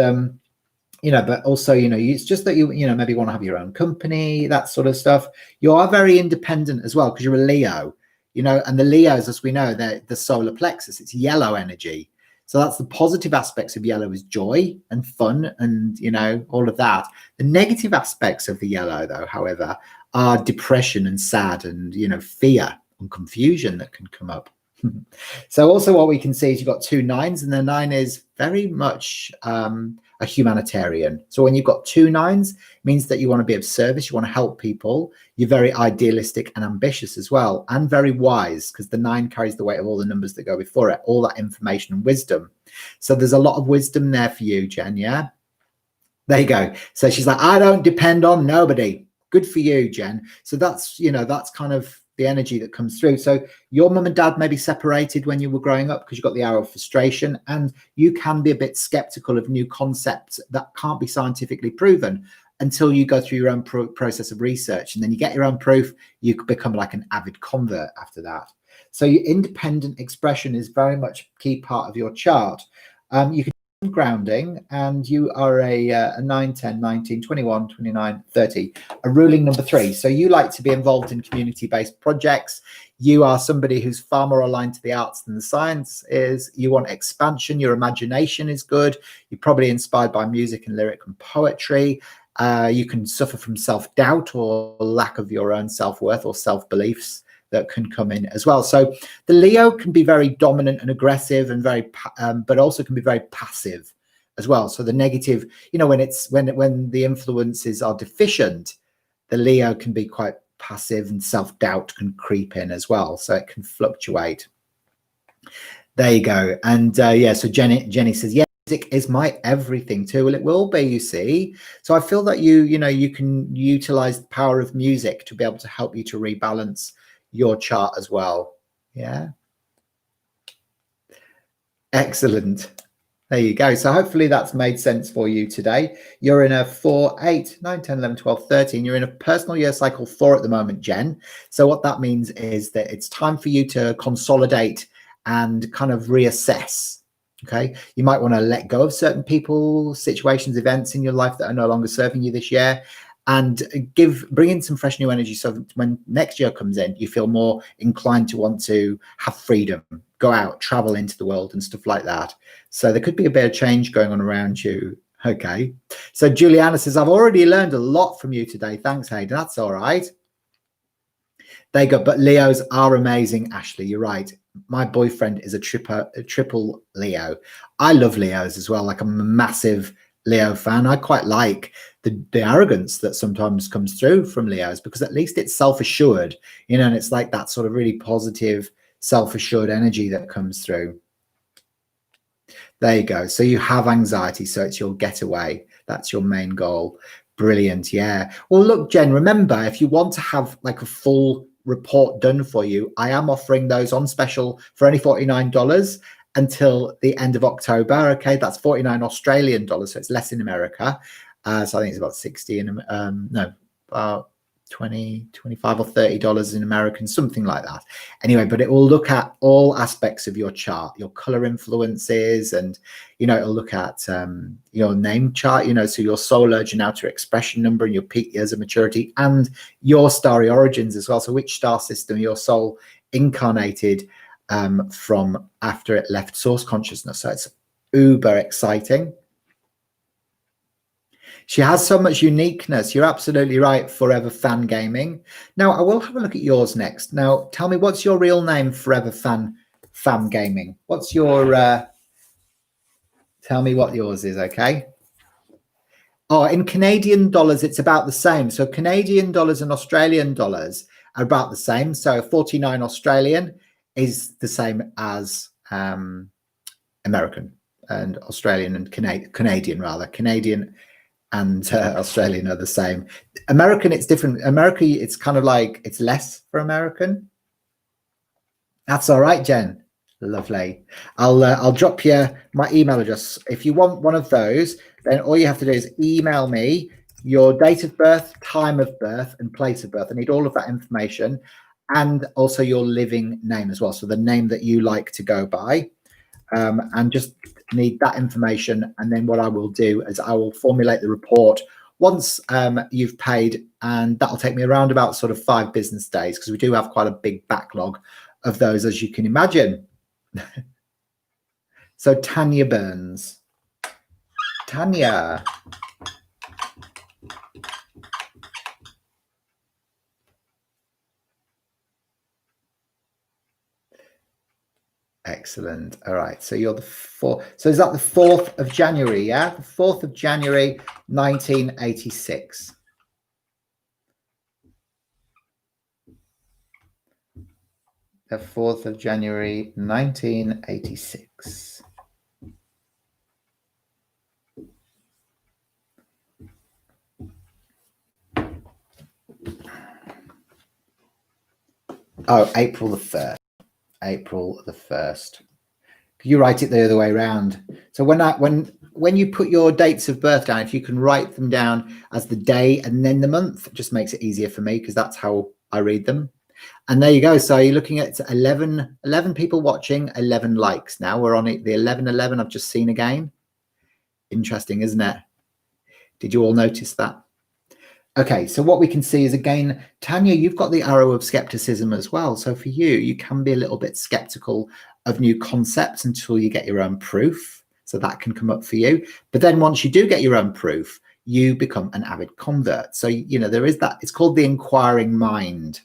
you know, but also, you know, it's just that you know, maybe want to have your own company, that sort of stuff. You are very independent as well because you're a Leo, you know, and the Leos, as we know, they're the solar plexus. It's yellow energy. So that's the positive aspects of yellow is joy and fun and, you know, all of that. The negative aspects of the yellow, though, however, are depression and sad and, you know, fear and confusion that can come up. So also what we can see is you've got 2 9s, and the 9 is very much a humanitarian. So when you've got 2 9s, it means that you want to be of service, you want to help people. You're very idealistic and ambitious as well, and very wise, because the 9 carries the weight of all the numbers that go before it, all that information and wisdom. So there's a lot of wisdom there for you, Jen. Yeah, there you go. So she's like, I don't depend on nobody. Good for you, Jen. So that's, you know, that's kind of the energy that comes through. So your mum and dad may be separated when you were growing up because you've got the hour of frustration, and you can be a bit skeptical of new concepts that can't be scientifically proven until you go through your own process of research, and then you get your own proof. You could become like an avid convert after that. So your independent expression is very much a key part of your chart. You can grounding, and you are a 9 10 19 21 29 30, a ruling number 3. So you like to be involved in community-based projects. You are somebody who's far more aligned to the arts than the science is. You want expansion. Your imagination is good. You're probably inspired by music and lyric and poetry. You can suffer from self-doubt or lack of your own self-worth or self-beliefs that can come in as well. So the Leo can be very dominant and aggressive and very, but also can be very passive as well. So the negative, you know, when the influences are deficient, the Leo can be quite passive, and self-doubt can creep in as well. So it can fluctuate. There you go. And yeah, so Jenny says, yeah, music is my everything too. Well, it will be, you see. So I feel that you know, you can utilize the power of music to be able to help you to rebalance your chart as well. Yeah, excellent. There you go. So hopefully that's made sense for you today. You're in a 4 8 9 10 11 12 13. You're in a personal year cycle 4 at the moment, Jen. So what that means is that it's time for you to consolidate and kind of reassess. Okay, you might want to let go of certain people, situations, events in your life that are no longer serving you this year, and bring in some fresh new energy, so that when next year comes in, you feel more inclined to want to have freedom, go out, travel into the world and stuff like that. So there could be a bit of change going on around you. Okay, so Juliana says, I've already learned a lot from you today. Thanks, Hayden. That's all right. There you go. But Leos are amazing, Ashley. You're right. My boyfriend is a triple Leo. I love Leos as well. Like, I'm a massive Leo fan. I quite like the arrogance that sometimes comes through from Leos, because at least it's self-assured, you know, and it's like that sort of really positive self-assured energy that comes through. There you go. So you have anxiety, so it's your getaway. That's your main goal. Brilliant. Yeah. Well, look, Jen, remember, if you want to have like a full report done for you, I am offering those on special for only $49 until the end of October. Okay, that's 49 Australian dollars, so it's less in America. So I think it's about 60 in about 20, 25 or $30 in American, something like that. Anyway, but it will look at all aspects of your chart, your color influences, and it'll look at your name chart, so your soul urge and outer expression number and your peak years of maturity and your starry origins as well. So which star system your soul incarnated from after it left source consciousness. So it's uber exciting. She has so much uniqueness. You're absolutely right. Forever Fan Gaming. Now, I will have a look at yours next. Now, tell me, what's your real name, Forever Fan Gaming? What's your, tell me what yours is, okay? Oh, in Canadian dollars, it's about the same. So Canadian dollars and Australian dollars are about the same. So 49 Australian is the same as American and Australian and Canadian rather. Canadian and Australian are the same. American, it's different. America, it's kind of like, it's less for American. That's all right, Jen. Lovely. I'll drop you my email address. If you want one of those, then all you have to do is email me your date of birth, time of birth, and place of birth. I need all of that information, and also your living name as well. So the name that you like to go by. And just need that information, and then what I will do is I will formulate the report once you've paid, and that'll take me around about sort of 5 business days, because we do have quite a big backlog of those, as you can imagine. So Tanya Burns. Tanya. Excellent. All right. So you're the 4th. So is that the 4th of January? Yeah. The 4th of January, 1986. The 4th of January, 1986. Oh, April the 1st. April the 1st. You write it the other way around. So when you put your dates of birth down, if you can write them down as the day and then the month, it just makes it easier for me, because that's how I read them. And there you go. So you're looking at 11 people watching, 11 likes. Now we're on it. The 11 I've just seen again. Interesting, isn't it? Did you all notice that? Okay, so what we can see is, again, Tanya, you've got the arrow of skepticism as well. So for you, you can be a little bit skeptical of new concepts until you get your own proof. So that can come up for you. But then once you do get your own proof, you become an avid convert. So, there is that. It's called the inquiring mind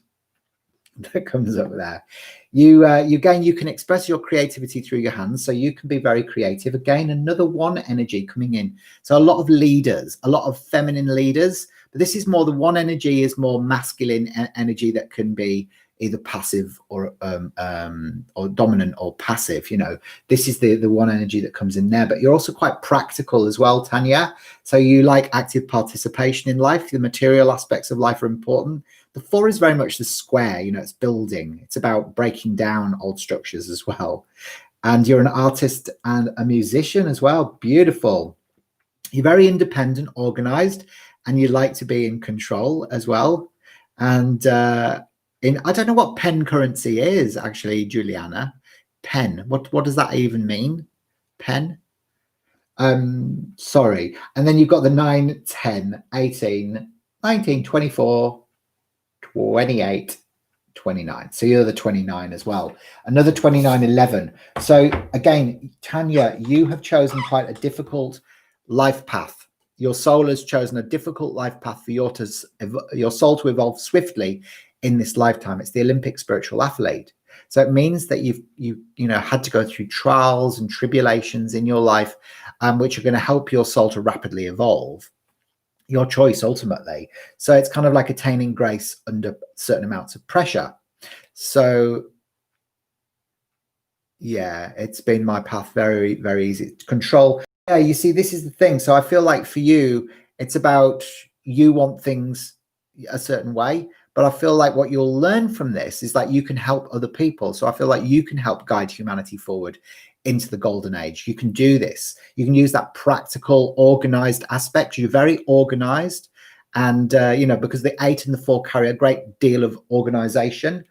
that comes up there. You can express your creativity through your hands, so you can be very creative. Again, another 1 energy coming in. So a lot of leaders, a lot of feminine leaders, but this is more, the 1 energy is more masculine energy that can be either passive or dominant or passive. This is the 1 energy that comes in there. But you're also quite practical as well, Tanya. So you like active participation in life. The material aspects of life are important. The 4 is very much the square. It's building. It's about breaking down old structures as well. And you're an artist and a musician as well. Beautiful. You're very independent, organized, and you like to be in control as well. And I don't know what pen currency is, actually, Juliana. Pen. What does that even mean? Pen. Sorry. And then you've got the 9, 10, 18, 19, 24, 28, 29. So you're the 29 as well. Another 29, 11. So again, Tanya, you have chosen quite a difficult life path. Your soul has chosen a difficult life path for your soul to evolve swiftly in this lifetime. It's the Olympic spiritual athlete. So it means that you've had to go through trials and tribulations in your life, which are going to help your soul to rapidly evolve. Your choice ultimately. So it's kind of like attaining grace under certain amounts of pressure. So Yeah, it's been my path very, very easy. Control. Yeah, you see, this is the thing. So I feel like for you, it's about you want things a certain way. But I feel like what you'll learn from this is that you can help other people. So I feel like you can help guide humanity forward into the golden age. You can do this. You can use that practical, organized aspect. You're very organized. And, because the 8 and the 4 carry a great deal of organization,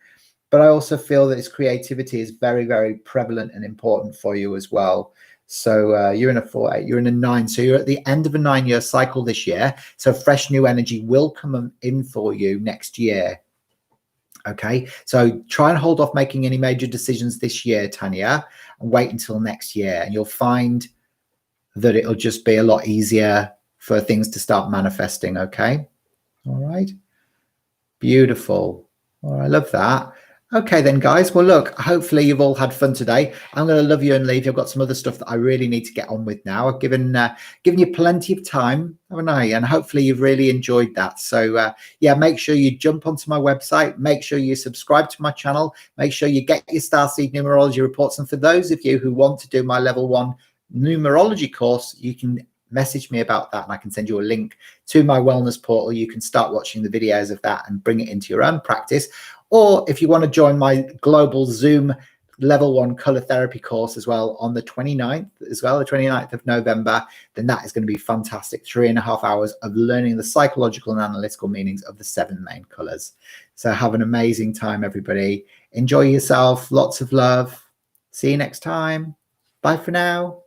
but I also feel that its creativity is very, very prevalent and important for you as well. So you're in a 4-8, you're in a 9. So you're at the end of a 9-year cycle this year. So fresh new energy will come in for you next year. Okay, so try and hold off making any major decisions this year, Tanya, and wait until next year. And you'll find that it'll just be a lot easier for things to start manifesting. Okay, all right. Beautiful. Well, I love that. Okay then, guys. Well, look, hopefully you've all had fun today. I'm going to love you and leave you. I've got some other stuff that I really need to get on with now. I've given you plenty of time, haven't I? And hopefully you've really enjoyed that. So yeah, make sure you jump onto my website. Make sure you subscribe to my channel. Make sure you get your Starseed Numerology reports. And for those of you who want to do my level 1 numerology course, you can message me about that and I can send you a link to my wellness portal. You can start watching the videos of that and bring it into your own practice. Or if you want to join my global Zoom level 1 color therapy course as well on the 29th as well, the 29th of November, then that is going to be fantastic. 3.5 hours of learning the psychological and analytical meanings of the 7 main colors. So have an amazing time, everybody. Enjoy yourself. Lots of love. See you next time. Bye for now.